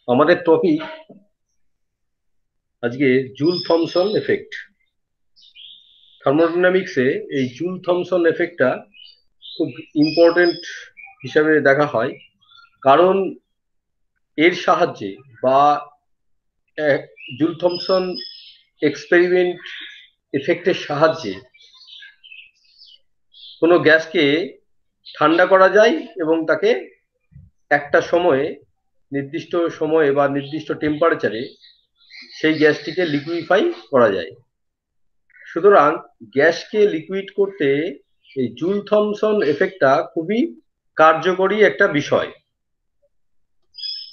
আমাদের টপিক আজকে joule Thomson effect. থার্মোডাইনামিক্সে এই জুল থমসন এফেক্টটা খুব ইম্পর্টেন্ট হিসাবে দেখা হয়, কারণ এর সাহায্যে বা জুল থমসন এক্সপেরিমেন্ট এফেক্টের সাহায্যে কোনো গ্যাসকে ঠান্ডা করা যায় এবং তাকে একটা সময়ে, নির্দিষ্ট সময়ে বা নির্দিষ্ট টেম্পারেচারে সেই গ্যাসটিকে লিকুইফাই করা যায়। সুতরাং গ্যাসকে লিকুইড করতে এই জুল থমসন এফেক্টটা খুবই কার্যকরী একটা বিষয়।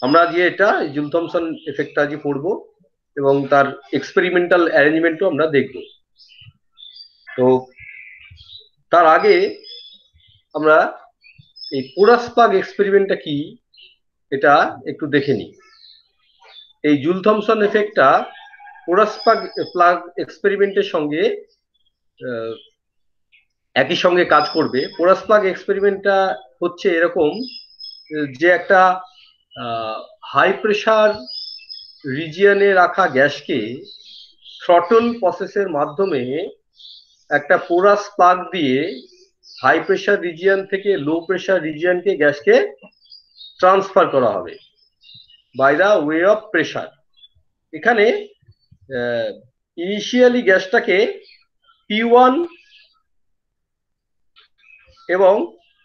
আমরা আজকে এটা জুল থমসন এফেক্টটা আজকে পড়বো এবং তার এক্সপেরিমেন্টাল অ্যারেঞ্জমেন্টও আমরা দেখব। তো তার আগে আমরা এই পোরাস প্লাগ এক্সপেরিমেন্টটা কি এটা একটু দেখে নিই। এই জুল থমসন এফেক্টটা পোরাস প্লাগ এক্সপেরিমেন্টের সঙ্গে একই সঙ্গে কাজ করবে। পোরাস প্লাগ এক্সপেরিমেন্টটা হচ্ছে এরকম যে একটা হাই প্রেশার রিজিয়নে রাখা গ্যাসকে থ্রটল প্রসেসের মাধ্যমে একটা পোরাস প্লাগ দিয়ে হাই প্রেশার রিজিয়ন থেকে লো প্রেশার রিজিয়নকে গ্যাসকে ট্রান্সফার করা হবে by the way of pressure. এখানে ইনিশিয়ালি গ্যাসটাকে P1 এবং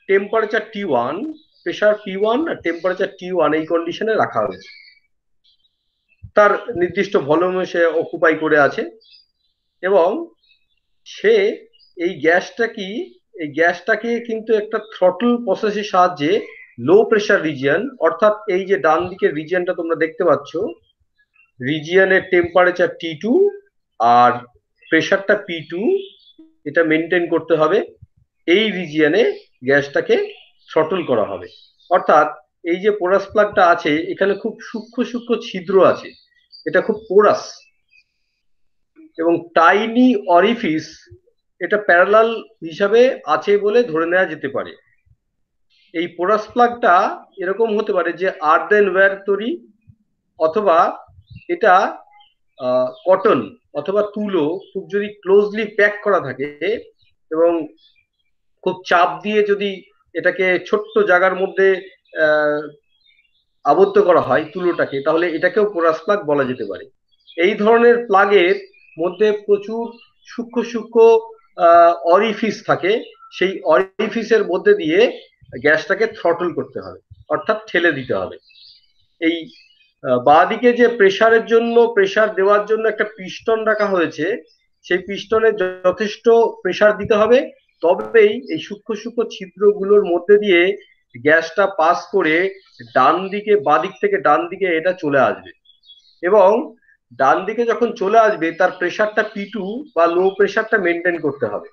টেম্পারেচার T1, প্রেশার P1 আর টেম্পারেচার T1 এই কন্ডিশনে রাখা হয়েছে। তার নির্দিষ্ট ভলিউমে সে অকুপাই করে আছে এবং সে এই গ্যাসটাকে কিন্তু একটা থ্রটল প্রসেসের সাহায্যে লো প্রেশার রিজিয়ন, অর্থাৎ এই যে ডান দিকের রিজিয়নটা তোমরা দেখতে পাচ্ছ, রিজিয়নের টেম্পারেচার T2 আর প্রেশারটা P2, এটা মেনটেন করতে হবে। এই রিজিয়নে গ্যাসটাকে থ্রটল করা হবে। অর্থাৎ এই যে পোরাস প্লাগটা আছে এখানে খুব সূক্ষ্ম সূক্ষ্ম ছিদ্র আছে, এটা খুব পোরাস এবং টাইনি অরিফিস এটা প্যারালাল হিসাবে আছে বলে ধরে নেওয়া যেতে পারে। এই পোরাস প্লাগটা এরকম হতে পারে যে আর্দেনওয়্যার তৈরি, অথবা এটা কটন অথবা তুলো খুব যদি ক্লোজলি প্যাক করা থাকে এবং খুব চাপ দিয়ে যদি এটাকে ছোট্ট জায়গার মধ্যে আবদ্ধ করা হয় তুলোটাকে, তাহলে এটাকেও পোরাস প্লাগ বলা যেতে পারে। এই ধরনের প্লাগের মধ্যে প্রচুর সূক্ষ্ম সূক্ষ্ম অরিফিস থাকে, সেই অরিফিসের মধ্যে দিয়ে গ্যাসটাকে থ্রটল করতে হবে, অর্থাৎ ঠেলে দিতে হবে। এই বাঁদিকে যে প্রেসার দেওয়ার জন্য একটা পিস্টন রাখা হয়েছে, সেই পিস্টনে যথেষ্ট প্রেসার দিতে হবে, তবেই এই সূক্ষ্ম সূক্ষ্ম ছিদ্রগুলোর মধ্যে দিয়ে গ্যাসটা পাস করে বাঁদিক থেকে ডান দিকে এটা চলে আসবে এবং ডান দিকে যখন চলে আসবে তার প্রেসারটা P2 বা লো প্রেসারটা মেনটেন করতে হবে।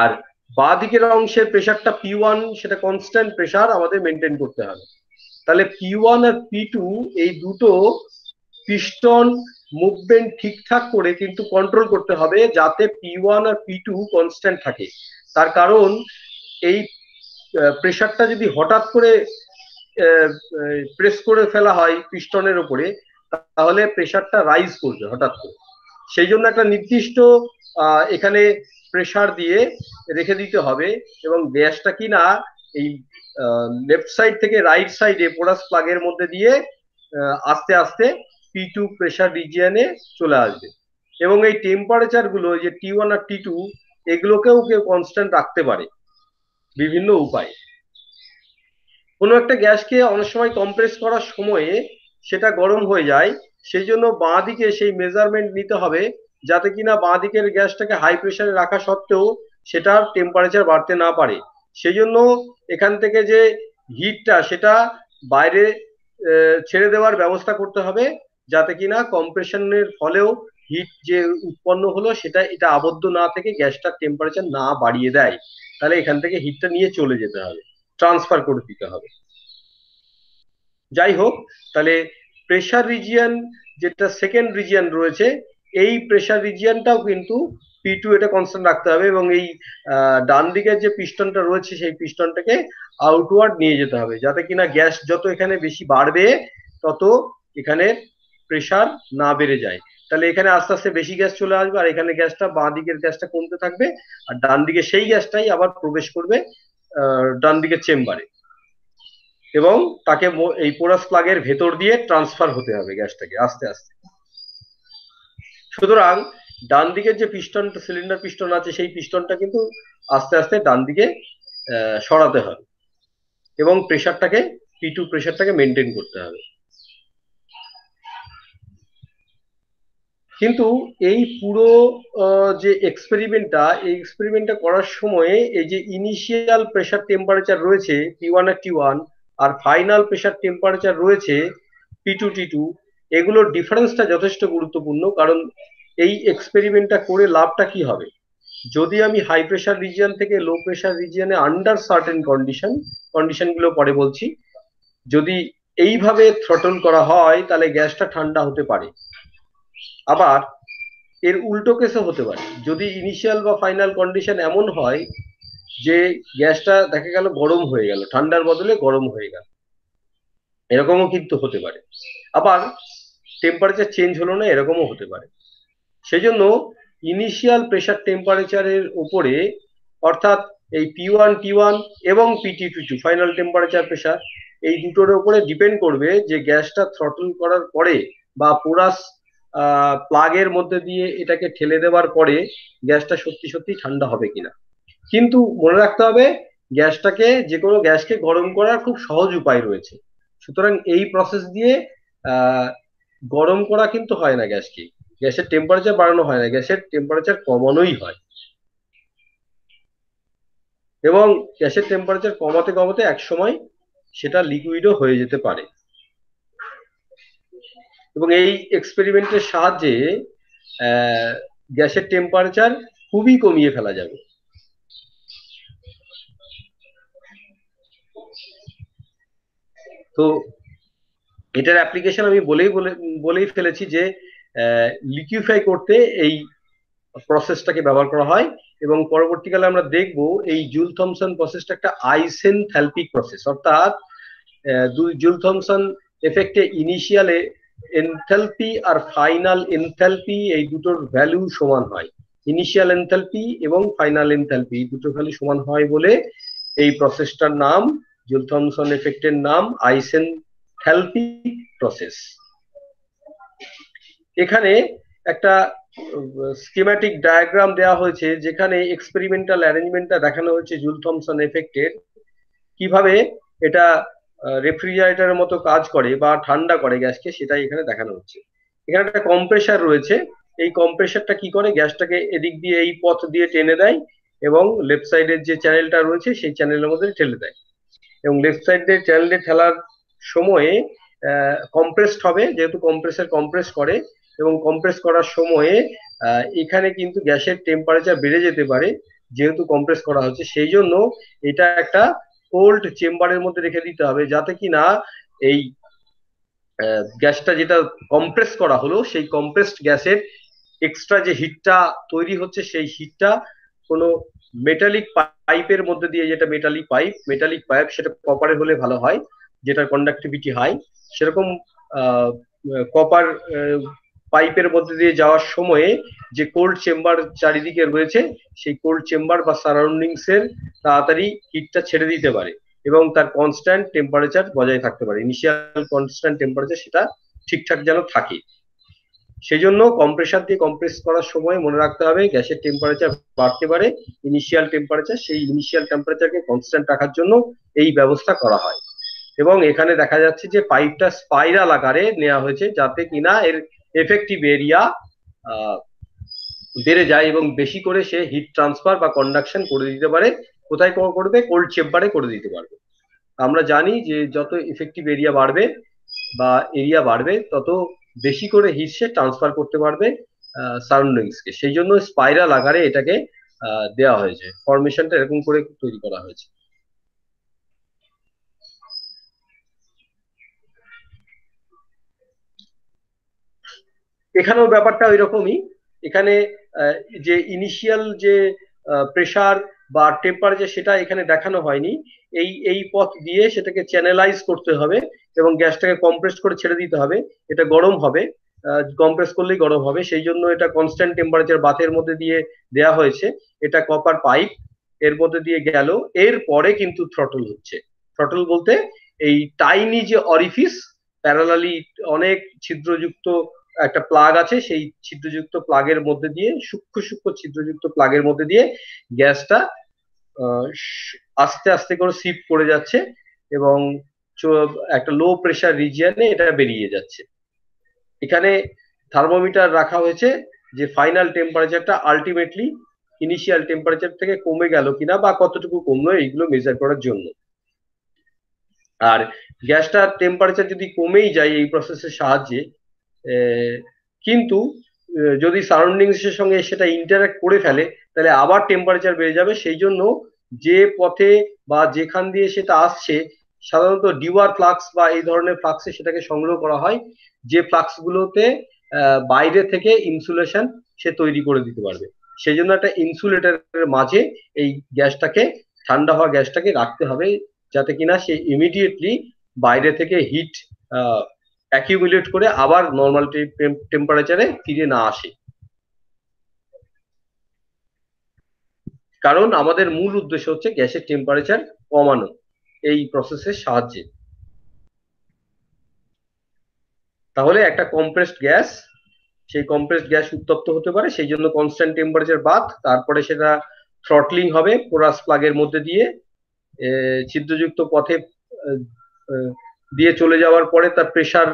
আর বাঁ দিকের অংশের প্রেসারটা P1, সেটা কনস্ট্যান্ট প্রেসার আমাদের মেনটেন করতে হবে। তাহলে P1 আর P2 এই দুটো পিস্টন মুভমেন্ট ঠিকঠাক করে কিন্তু কন্ট্রোল করতে হবে, যাতে P1 আর P2 কনস্ট্যান্ট থাকে। তার কারণ এই প্রেসারটা যদি হঠাৎ করে প্রেস করে ফেলা হয় পিস্টনের উপরে, তাহলে প্রেসারটা রাইজ করবে হঠাৎ করে। সেই জন্য একটা নির্দিষ্ট এখানে প্রেসার দিয়ে রেখে দিতে হবে এবং গ্যাসটা কিনা এই লেফট সাইড থেকে রাইট সাইডে পোরাস প্লাগের মধ্যে দিয়ে আস্তে আস্তে P2 প্রেসার রিজিয়নে চলে আসবে এবং এই টেম্পারেচার গুলো যে T1 আর T2 এগুলোকেও কেউ কনস্ট্যান্ট রাখতে পারে বিভিন্ন উপায়ে। কোনো একটা গ্যাসকে অনেক সময় কম্প্রেস করার সময়ে সেটা গরম হয়ে যায়, সেই জন্য বাঁ দিকে সেই মেজারমেন্ট নিতে হবে, যাতে কিনা বাঁ দিকের গ্যাসটাকে হাই প্রেসারে রাখা সত্ত্বেও সেটার টেম্পারেচার বাড়তে না পারে। সেই জন্য এখান থেকে যে হিটটা সেটা বাইরে ছেড়ে দেওয়ার ব্যবস্থা করতে হবে, যাতে কিনা কম্প্রেশনের ফলেও হিট যে উৎপন্ন হলো এটা আবদ্ধ না থেকে গ্যাসটার টেম্পারেচার না বাড়িয়ে দেয়। তাহলে এখান থেকে হিটটা নিয়ে চলে যেতে হবে, ট্রান্সফার করে দিতে হবে। যাই হোক, তাহলে প্রেসার রিজিয়ন যেটা সেকেন্ড রিজিয়ন রয়েছে, এই প্রেসার রিজিয়নটাও কিন্তু P2 এটা কনস্ট্যান্ট রাখতে হবে এবং এই ডান দিকের যে পিস্টনটা রয়েছে সেই পিস্টনটাকে আউটওয়ার্ড নিয়ে যেতে হবে, যাতে কিনা গ্যাস যত এখানে বেশি বাড়বে তত এখানে প্রেসার না বেড়ে যায়। তাহলে এখানে আস্তে আস্তে বেশি গ্যাস চলে আসবে, আর এখানে গ্যাসটা, বাঁ দিকের গ্যাসটা কমতে থাকবে, আর ডান দিকে সেই গ্যাসটাই আবার প্রবেশ করবে ডান দিকের চেম্বারে, এবং তাকে এই পোরাস প্লাগের ভেতর দিয়ে ট্রান্সফার হতে হবে গ্যাসটাকে আস্তে আস্তে। সুতরাং ডান দিকের যে পিস্টনটা, সিলিন্ডার পিস্টন আছে, সেই পিস্টনটা কিন্তু আস্তে আস্তে ডান দিকে সরাতে হবে, এবং প্রেসারটাকে, P2 প্রেসারটাকে মেনটেন করতে হবে। কিন্তু এই পুরো যে এক্সপেরিমেন্টটা করার সময়ে এই যে ইনিশিয়াল প্রেসার টেম্পারেচার রয়েছে P1 আর T1, আর ফাইনাল প্রেসার টেম্পারেচার রয়েছে P2 T2, এগুলোর ডিফারেন্সটা যথেষ্ট গুরুত্বপূর্ণ। কারণ এই এক্সপেরিমেন্টটা করে লাভটা কি হবে? যদি আমি হাই প্রেসার রিজিয়ন থেকে লো প্রেসার রিজিয়নে আন্ডার সার্টেন কন্ডিশনগুলো পরে বলছি, যদি এইভাবে থ্রটল করা হয় তাহলে গ্যাসটা ঠান্ডা হতে পারে। আবার এর উল্টো কেসও হতে পারে, যদি ইনিশিয়াল বা ফাইনাল কন্ডিশন এমন হয় যে গ্যাসটা দেখা গেল গরম হয়ে গেল, ঠান্ডার বদলে গরম হয়ে গেল, এরকমও কিন্তু হতে পারে। আবার টেম্পারেচার চেঞ্জ হলো না, এরকমও হতে পারে। সেই জন্য ইনিশিয়াল প্রেসার টেম্পারেচারের উপরে, অর্থাৎ এই P1 T1 এবং P2 T2 final temperature pressure, এই দুটোর উপরে ডিপেন্ড করবে যে গ্যাসটা থ্রটল করার পরে বা পোরাস প্লাগের মধ্যে দিয়ে এটাকে ঠেলে দেওয়ার পরে গ্যাসটা সত্যি সত্যি ঠান্ডা হবে কিনা। কিন্তু মনে রাখতে হবে, যে কোনো গ্যাসকে গরম করার খুব সহজ উপায় রয়েছে। সুতরাং এই প্রসেস দিয়ে গরম করা কিন্তু হয় না গ্যাসকে, গ্যাসের টেম্পারেচার বাড়ানো হয় না, গ্যাসের টেম্পারেচার কমানোই হয়। এবং গ্যাসের টেম্পারেচার কমাতে কমাতে একসময় সেটা লিকুইডও হয়ে যেতে পারে। এবং এই এক্সপেরিমেন্টের সাহায্যে গ্যাসের টেম্পারেচার খুবই কমিয়ে ফেলা যাবে। তো এটার অ্যাপ্লিকেশন আমি বলেই ফেলেছি যে লিকুইফাই করতে এই প্রসেসটাকে ব্যবহার করা হয়, এবং পরবর্তীকালে আমরা দেখব এই জুল থমসন প্রসেসটা একটা আইসেনথ্যালপিক প্রসেস, অর্থাৎ জুল থমসন এফেক্টে ইনিশিয়ালে এনথ্যালপি আর ফাইনাল এনথ্যালপি এই দুটোর ভ্যালু সমান হয়। ইনিশিয়াল এনথ্যালপি এবং ফাইনাল এনথ্যালপি এই দুটোর ভ্যালু সমান হয় বলে এই প্রসেসটার নাম, জুল থমসন এফেক্টের নাম আইসেনথ্যালপিক প্রসেস। এখানে একটা স্কিম্যাটিক ডায়াগ্রাম দেওয়া হয়েছে, যেখানে এক্সপেরিমেন্টাল অ্যারেঞ্জমেন্টটা দেখানো হয়েছে জুল থমসন এফেক্টের, কিভাবে এটা রেফ্রিজারেটরের মতো কাজ করে বা ঠান্ডা করে গ্যাসকে, সেটাই এখানে দেখানো হচ্ছে। এখানে একটা কম্প্রেসার রয়েছে, এই কম্প্রেসারটা কি করে, গ্যাসটাকে এদিক দিয়ে এই পথ দিয়ে টেনে দেয়, এবং লেফট সাইডের যে চ্যানেলটা রয়েছে সেই চ্যানেলের মধ্যে ঠেলে দেয়, এবং লেফট সাইডের চ্যানেলে ঠেলার সময়ে কম্প্রেসড হবে, যেহেতু কম্প্রেসার কম্প্রেস করে, এবং কম্প্রেস করার সময়ে এখানে কিন্তু গ্যাসের টেম্পারেচার বেড়ে যেতে পারে, যেহেতু কম্প্রেস করা হচ্ছে। সেই জন্য এটা একটা কোল্ড চেম্বারের মধ্যে রেখে দিতে হবে, যাতে কিনা এই গ্যাসটা যেটা কম্প্রেস করা হলো, সেই কম্প্রেসড গ্যাসের এক্সট্রা যে হিটটা তৈরি হচ্ছে, সেই হিটটা কোনো মেটালিক পাইপের মধ্যে দিয়ে, যেটা মেটালিক পাইপ সেটা কপারের হলে ভালো হয়, যেটার কন্ডাক্টিভিটি হাই, সেরকম কপার পাইপের মধ্যে দিয়ে যাওয়ার সময়ে যে কোল্ড চেম্বার চারিদিকে রয়েছে, সেই কোল্ড চেম্বার বা সারাউন্ডিংস এর তাড়াতাড়ি হিটটা ছেড়ে দিতে পারে, এবং তার কনস্ট্যান্ট টেম্পারেচার বজায় থাকতে পারে, ইনিশিয়াল কনস্ট্যান্ট টেম্পারেচার সেটা ঠিকঠাক যেন থাকে। সেই জন্য কম্প্রেসার দিয়ে কম্প্রেস করার সময় মনে রাখতে হবে গ্যাসের টেম্পারেচার বাড়তে পারে, ইনিশিয়াল টেম্পারেচার, সেই ইনিশিয়াল টেম্পারেচারকে কনস্ট্যান্ট রাখার জন্য এই ব্যবস্থা করা হয়। এবং এখানে দেখা যাচ্ছে যে পাইপটা স্পাইরাল আকারে নেওয়া হয়েছে, যাতে কিনা এর এফেক্টিভ এরিয়া বেড়ে যায় এবং বেশি করে সে হিট ট্রান্সফার বা কন্ডাকশন করে দিতে পারে। কোথায় করবে? কোল্ড চেম্বারে করে দিতে পারবে। আমরা জানি যে যত এফেক্টিভ এরিয়া বাড়বে তত বেশি করে হিট সে ট্রান্সফার করতে পারবে সারাউন্ডিংসকে। সেই জন্য স্পাইরাল আকারে এটাকে দেওয়া হয়েছে, ফরমেশনটা এরকম করে তৈরি করা হয়েছে। এখানেও ব্যাপারটা ওই রকমই। এখানে যে ইনিশিয়াল যে প্রেসার বা টেম্পারেচার সেটা এখানে দেখানো হয়নি, এই এই পথ দিয়ে সেটাকে চ্যানেলাইজ করতে হবে এবং গ্যাসটাকে কম্প্রেস করে ছেড়ে দিতে হবে। এটা গরম হবে, কম্প্রেস করলেই গরম হবে, সেই জন্য এটা কনস্ট্যান্ট টেম্পারেচার বাথের মধ্যে দিয়ে দেয়া হয়েছে। এটা কপার পাইপ, এর মধ্যে দিয়ে গেল। এরপরে কিন্তু থ্রটল হচ্ছে। থ্রটল বলতে এই টাইনি যে অরিফিস, প্যারালালি অনেক ছিদ্রযুক্ত একটা প্লাগ আছে, সেই ছিদ্রযুক্ত প্লাগের মধ্যে দিয়ে, সূক্ষ্ম সূক্ষ্ম ছিদ্রযুক্ত প্লাগের মধ্যে দিয়ে গ্যাসটা আস্তে আস্তে করে সিপ করে যাচ্ছে এবং একটা লো প্রেসার রিজিয়নে এটা বেরিয়ে যাচ্ছে। এখানে থার্মোমিটার রাখা হয়েছে যে ফাইনাল টেম্পারেচারটা আলটিমেটলি ইনিশিয়াল টেম্পারেচার থেকে কমে গেল কিনা বা কতটুকু কমলো, এইগুলো মেজার করার জন্য। আর গ্যাসটার টেম্পারেচার যদি কমেই যায় এই প্রসেসের সাহায্যে, কিন্তু যদি সারাউন্ডিংস এর সঙ্গে সেটা ইন্টারঅ্যাক্ট করে ফেলে তাহলে আবার টেম্পারেচার বেড়ে যাবে। সেই জন্য যে পথে বা যেখান দিয়ে সেটা আসছে, সাধারণত ডিওয়ার ফ্লাক্স বা এই ধরনের ফ্লাক্সে সেটাকে সংগ্রহ করা হয়, যে ফ্লাক্স গুলোতে বাইরে থেকে ইনসুলেশন সে তৈরি করে দিতে পারবে। সেই জন্য একটা ইনসুলেটরের মাঝে এই গ্যাসটাকে, ঠান্ডা হওয়া গ্যাসটাকে রাখতে হবে, যাতে কিনা সে ইমিডিয়েটলি বাইরে থেকে হিট অ্যাকিউমুলেট করে আবার নর্মাল টেম্পারেচারে ফিরে না আসে। কারণ আমাদের মূল উদ্দেশ্য হচ্ছে গ্যাসের টেম্পারেচার কমানো এই প্রসেসের সাহায্যে। তাহলে একটা কম্প্রেসড গ্যাস, সেই কম্প্রেসড গ্যাস উত্তপ্ত হতে পারে, সেই জন্য কনস্ট্যান্ট টেম্পারেচার বাথ, তারপরে সেটা থ্রটলিং হবে পোরাস প্লাগের মধ্যে দিয়ে, ছিদ্রযুক্ত পথে দিয়ে চলে যাওয়ার পরে তার প্রেসার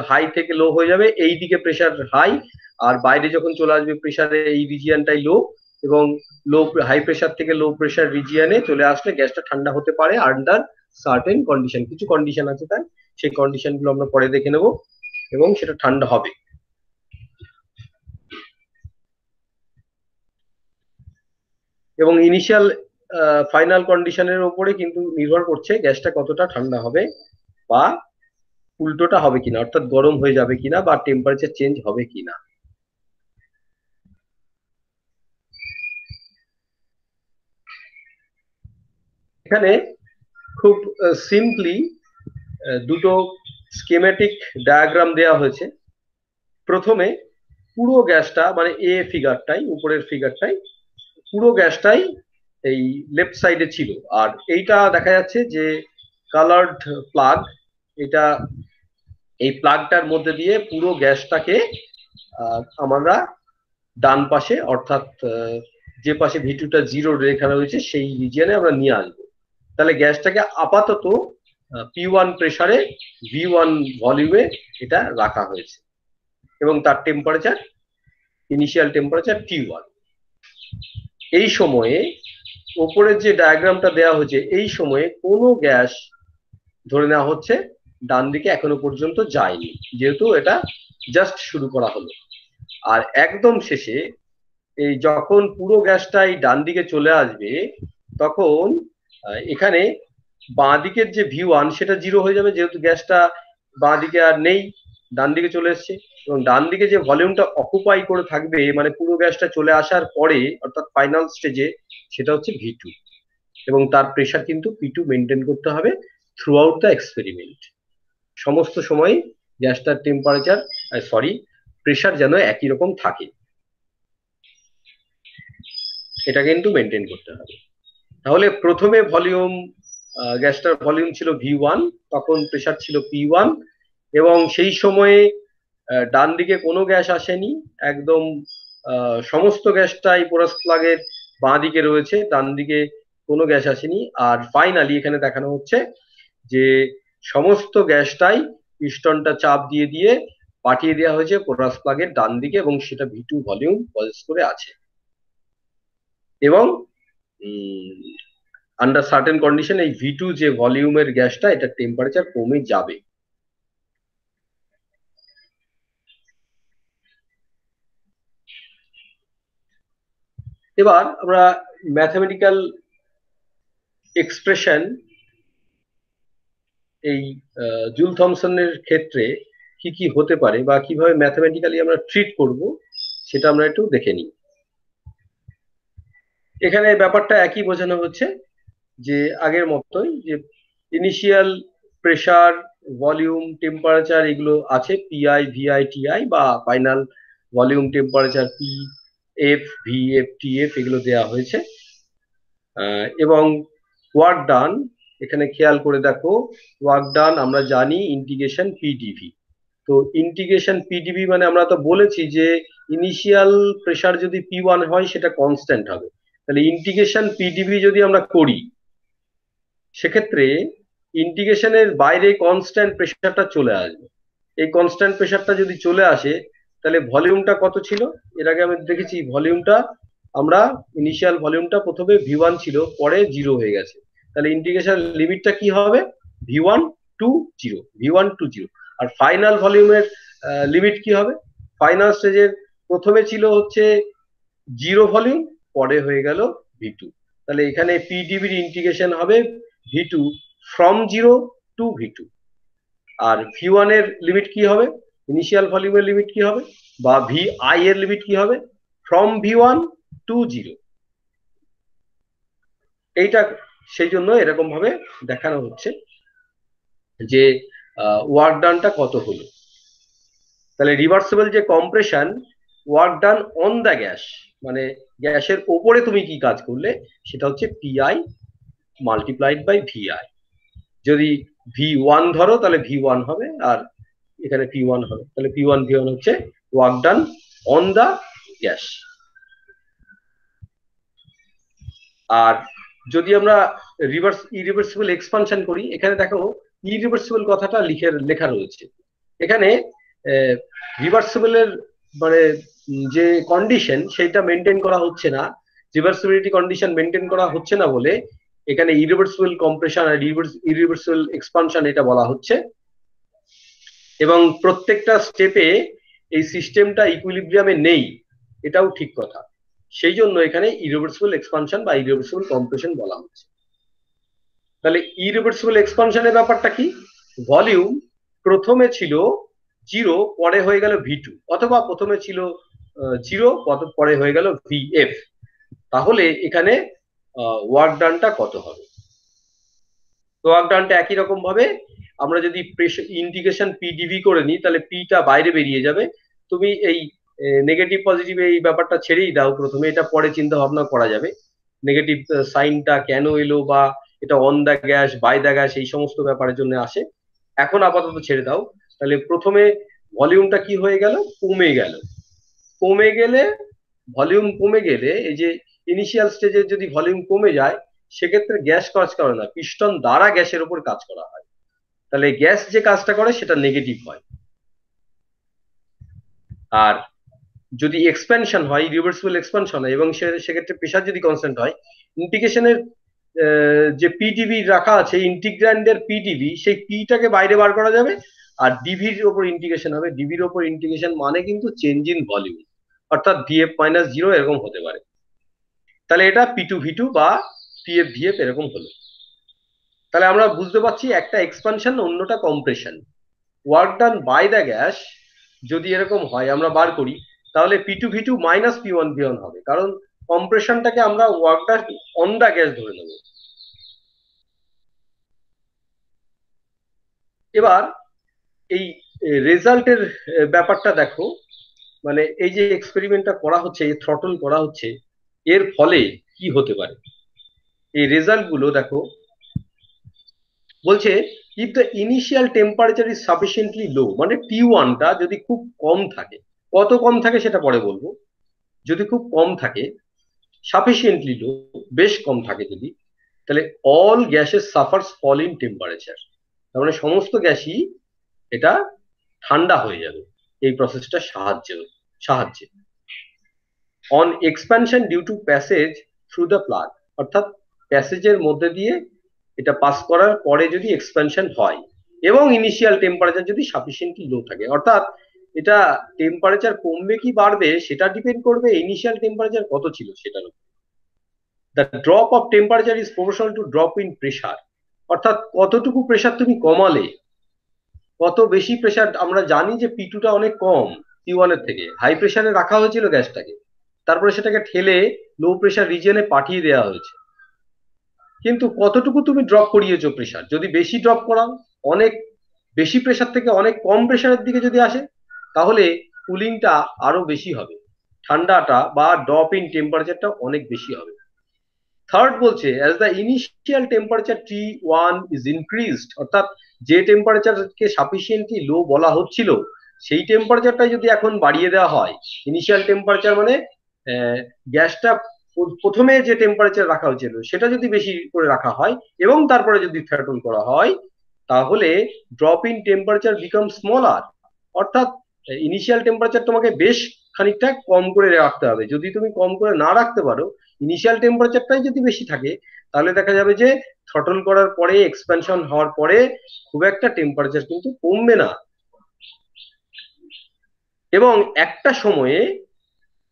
হাই থেকে লো হয়ে যাবে, এই দিকে প্রেসার হাই, আর বাইরে যখন চলে আসবে প্রেসারে এই রিজিয়নটাই লো, এবং লো হাই প্রেসার থেকে লো প্রেসার রিজিয়নে চলে আসলে গ্যাসটা ঠান্ডা হতে পারে আন্ডার সার্টেন কন্ডিশন। কিছু কন্ডিশন আছে তাই, সেই কন্ডিশন গুলো আমরা পরে দেখে নেব, এবং সেটা ঠান্ডা হবে। এবং ইনিশিয়াল ফাইনাল কন্ডিশনের উপরে কিন্তু নির্ভর করছে গ্যাসটা কতটা ঠান্ডা হবে বা উল্টোটা হবে কিনা, অর্থাৎ গরম হয়ে যাবে কিনা বা টেম্পারেচার চেঞ্জ হবে কিনা। এখানে খুব সিম্পলি দুটো স্কেমেটিক ডায়াগ্রাম দেওয়া হয়েছে। প্রথমে পুরো গ্যাসটা, মানে এ ফিগারটাই, উপরের ফিগারটাই, পুরো গ্যাসটাই এই লেফট সাইডে ছিল, আর এইটা দেখা যাচ্ছে যে কালার্ড প্লাগ, এটা এই প্লাগটার মধ্যে দিয়ে পুরো গ্যাসটাকে আমরা ডান পাশে, অর্থাৎ যে পাশে ভিটুটা জিরো রেখা রয়েছে সেই রিজিয়নে আমরা নিয়ে আসবো। তাহলে গ্যাসটাকে আপাতত P1 প্রেসারে V1 ভলিউমে এটা রাখা হয়েছে এবং তার টেম্পারেচার, ইনিশিয়াল টেম্পারেচার T1। এই সময়ে ওপরের যে ডায়াগ্রামটা দেওয়া হয়েছে, এই সময়ে কোনো গ্যাস ধরে নেওয়া হচ্ছে ডান দিকে এখনো পর্যন্ত যায়নি, যেহেতু এটা জাস্ট শুরু করা হলো। আর একদম শেষে এই যখন পুরো গ্যাসটাই ডান দিকে চলে আসবে, তখন এখানে বাঁ দিকের যে V1 সেটা জিরো হয়ে যাবে, যেহেতু গ্যাসটা বাঁ দিকে আর নেই, ডান দিকে চলে এসছে। এবং ডান দিকে যে ভলিউমটা অকুপাই করে থাকবে, মানে পুরো গ্যাসটা চলে আসার পরে, অর্থাৎ ফাইনাল স্টেজে, সেটা হচ্ছে V2। এবং তার প্রেসার কিন্তু P2 মেনটেন করতে হবে থ্রু আউট দ্য এক্সপেরিমেন্ট। সমস্ত সময় গ্যাসটার টেম্পারেচার, সরি, প্রেসার যেন একই রকম থাকে, এটা কিন্তু মেনটেন করতে হবে। তাহলে প্রথমে ভলিউম, গ্যাসটার ভলিউম ছিল V1, তখন প্রেসার ছিল P1, এবং সেই সময়ে ডান দিকে কোনো গ্যাস আসেনি, একদম সমস্ত গ্যাসটাই পোরাস প্লাগের বাঁ দিকে রয়েছে, ডান দিকে কোনো গ্যাস আসেনি। আর ফাইনালি এখানে দেখানো হচ্ছে যে সমস্ত গ্যাসটাই পিস্টনটা চাপ দিয়ে দিয়ে পাঠিয়ে দেওয়া হয়েছে পোরাস প্লাগের ডান দিকে, এবং সেটা V2 ভলিউম পজেস করে আছে। এবং আন্ডার সার্টেন কন্ডিশন এই V2 যে ভলিউমের গ্যাসটা, এটা টেম্পারেচার কমে যাবে। এবার আমরা ম্যাথমেটিক্যাল এক্সপ্রেশন এই জুল থমসনের ক্ষেত্রে কি কি হতে পারে বা কিভাবে ম্যাথমেটিক্যালি আমরা ট্রিট করব, সেটা আমরা একটু দেখে নিই। এখানে ব্যাপারটা একই বোঝানো হচ্ছে যে আগের মতোই, যে ইনিশিয়াল প্রেসার, ভলিউম, টেম্পারেচার এগুলো আছে, পিআই, ভিআই, টিআই, বা final volume, temperature, P F, V F, T F, এগুলো দেওয়া হয়েছে। এবং ওয়ার্ক ডান, এখানে খেয়াল করে দেখো, ওয়ার্ক ডান আমরা জানি ইন্টিগ্রেশন পিডিভি। তো ইন্টিগ্রেশন পিডিভি মানে আমরা তো বলেছি যে ইনিশিয়াল প্রেসার যদি P1 হয় সেটা কনস্ট্যান্ট হবে। তাহলে ইন্টিগ্রেশন পিডিভি যদি আমরা করি, সেক্ষেত্রে ইন্টিগ্রেশনের বাইরে কনস্ট্যান্ট প্রেসারটা চলে আসবে। এই কনস্ট্যান্ট প্রেসারটা যদি চলে আসে, তাহলে ভলিউমটা কত ছিল? এর আগে আমি দেখেছি ভলিউমটা, আমরা ইনিশিয়াল ভলিউমটা প্রথমে V1 ছিল, পরে 0 হয়ে গেছে। তাহলে ইন্টিগ্রেশন লিমিটটা কি হবে? V1 to 0, V1 to 0। আর ফাইনাল ভলিউমের লিমিট কি হবে? ফাইনাল স্টেজের প্রথমে ছিল হচ্ছে 0 ভলিউম, পরে হয়ে গেল V2। তাহলে এখানে পিডিবির ইন্টিগ্রেশন হবে V2 from 0 two V2। R V1 এর লিমিট কি হবে? ইনিশিয়াল ভলিউমের লিমিট কি হবে, বা VI এর লিমিট কি হবে? From V1 to 0। এইটা সেই জন্য এরকম ভাবে দেখানো হচ্ছে যে ওয়ার্ক ডানটা কত হলো। তাহলে রিভার্সিবল যে compression, work done on the gas, মানে গ্যাসের ওপরে তুমি কি কাজ করলে, সেটা হচ্ছে পিআই মাল্টিপ্লাইড বাই ভিআই। যদি V1 ধরো তাহলে V1 হবে, আর এখানে P1 হবে, তাহলে P1 V1 হচ্ছে work done on the gas. আর যদি আমরা ইরিভার্সিবল এক্সপানশন করি, এখানে দেখো ইরিভার্সিবল কথাটা লেখা রয়েছে এখানে। রিভার্সিবলের মানে যে কন্ডিশন সেটা মেনটেন করা হচ্ছে না, রিভার্সিবিলিটি কন্ডিশন মেনটেন করা হচ্ছে না বলে এখানে ইরিভার্সিবল কম্প্রেশন আর ইরিভার্সিবল এক্সপানশন এটা বলা হচ্ছে। এবং প্রত্যেকটা স্টেপে এই সিস্টেমটা ইকুইলিব্রিয়ামে নেই, এটাও ঠিক কথা। সেই জন্য এখানে ইরিভার্সিবল এক্সপানশন বা ইরিভার্সিবল কম্প্রেশন বলা হচ্ছে। তাহলে ইরিভার্সিবল এক্সপানশনের ব্যাপারটা কি? ভলিউম প্রথমে ছিল 0, পরে হয়ে গেল V2, অথবা প্রথমে ছিল 0, পরে হয়ে গেল VF। তাহলে এখানে ওয়ার্ক ডানটা কত হবে? তো ওয়ার্ক ডানটা একই রকম ভাবে আমরা যদি ইন্টিগ্রেশন পিডিভি করে নিই, তাহলে পিটা বাইরে বেরিয়ে যাবে। তুমি এই নেগেটিভ পজিটিভ এই ব্যাপারটা ছেড়েই দাও প্রথমে, এটা পরে চিন্তা ভাবনা করা যাবে। নেগেটিভ সাইনটা কেন এলো, বা এটা on the gas, by the gas, এই সমস্ত ব্যাপারের জন্য আসে। এখন আপাতত ছেড়ে দাও। তাহলে প্রথমে ভলিউমটা কি হয়ে গেল? কমে গেল। কমে গেলে, ভলিউম কমে গেলে, এই যে ইনিশিয়াল স্টেজে যদি ভলিউম কমে যায়, সেক্ষেত্রে গ্যাস কাজ করে না, পিস্টন দ্বারা গ্যাসের উপর কাজ করা হয়। তাহলে গ্যাস যে কাজটা করে সেটা নেগেটিভ হয়। আর যদি এক্সপ্যানশন হয়, রিভার্সিবল এক্সপ্যানশন হয়, এবং সেক্ষেত্রে প্রেশার যদি কনস্ট্যান্ট হয়, ইন্টিগ্রেশনের যে পিডিভি রাখা আছে, ইন্টিগ্র্যান্ডের পিডিভি, সেই পিটাকে বাইরে বার করা যাবে, আর ডিভির ওপর ইন্টিগ্রেশন হবে। ডিভির ওপর ইন্টিগ্রেশন মানে কিন্তু চেঞ্জ ইন ভলিউম, অর্থাৎ VF মাইনাস 0 এরকম হতে পারে। তাহলে এটা P2 V2 বা PF VF এরকম হলো। তাহলে আমরা বুঝতে পারছি একটা এক্সপানশন, অন্যটা compression. Work done by the gas যদি এরকম হয় আমরা বার করি, তাহলে P2 V2 minus P1 V1 হবে, কারণ কম্প্রেশনটাকে আমরা work done on the gas ধরে নেব। এবার এই রেজাল্টের ব্যাপারটা দেখো, মানে এই যে এক্সপেরিমেন্টটা করা হচ্ছে, থ্রটল করা হচ্ছে, এর ফলে কি হতে পারে এই রেজাল্ট গুলো দেখো। বলছে if the initial temperature is sufficiently low, মানে T1টা যদি খুব কম থাকে, কত কম থাকে সেটা পরে বলবো। যদি খুব কম থাকে, সাফিসিয়েন্টলি লো, বেশ কম থাকে যদি, তাহলে all gases suffers fall in temperature. তার মানে সমস্ত গ্যাসই এটা ঠান্ডা হয়ে যাবে এই প্রসেসটা সাহায্যে। On expansion due to passage through the plug, অর্থাৎ প্যাসেজের মধ্যে দিয়ে এটা পাস করার পরে যদি এক্সপ্যানশন হয়, এবং ইনিশিয়াল টেম্পারেচার যদি সাফিসিয়েন্টলি লো থাকে, অর্থাৎ এটা টেম্পারেচার কমবে কি বাড়বে সেটা ডিপেন্ড করবে ইনিশিয়াল টেম্পারেচার কত ছিল সেটার উপর। The drop of temperature is proportional to drop in pressure, অর্থাৎ কতটুকু প্রেসার তুমি কমালে, কত বেশি প্রেসার। আমরা জানি যে P2টা অনেক কম P1 এর থেকে, হাই প্রেসারে রাখা হয়েছিল গ্যাসটাকে, তারপরে সেটাকে ঠেলে লো প্রেসার রিজিয়নে পাঠিয়ে দেওয়া হয়েছে। কিন্তু কতটুকু তুমি ড্রপ করিয়েছো প্রেসার। যদি বেশি ড্রপ করাও, অনেক বেশি প্রেসার থেকে অনেক কম প্রেসারের দিকে যদি আসে, তাহলে কুলিংটা আরো বেশি হবে, ঠান্ডাটা বা ড্রপ ইন টেম্পারেচারটা অনেক বেশি হবে। থার্ড বলছে as the initial temperature T1 is increased, অর্থাৎ যে টেম্পারেচারকে সাফিসিয়েন্টলি লো বলা হচ্ছিল সেই টেম্পারেচারটা যদি এখন বাড়িয়ে দেওয়া হয়, ইনিশিয়াল টেম্পারেচার মানে গ্যাসটা প্রথমে যে টেম্পারেচার রাখা হয়েছিল সেটা যদি বেশি করে রাখা হয় এবং তারপরে যদি থ্রটল করা হয়, তাহলে drop in temperature become smaller. অর্থাৎ ইনিশিয়াল টেম্পারেচার তোমাকে বেশ খানিকটা কম করে রাখতে হবে। যদি তুমি কম করে না রাখতে পারো, ইনিশিয়াল টেম্পারেচারটাই যদি বেশি থাকে, তাহলে দেখা যাবে যে থ্রটল করার পরে, এক্সপ্যানশন হওয়ার পরে খুব একটা টেম্পারেচার কিন্তু কমবে না। এবং একটা সময়ে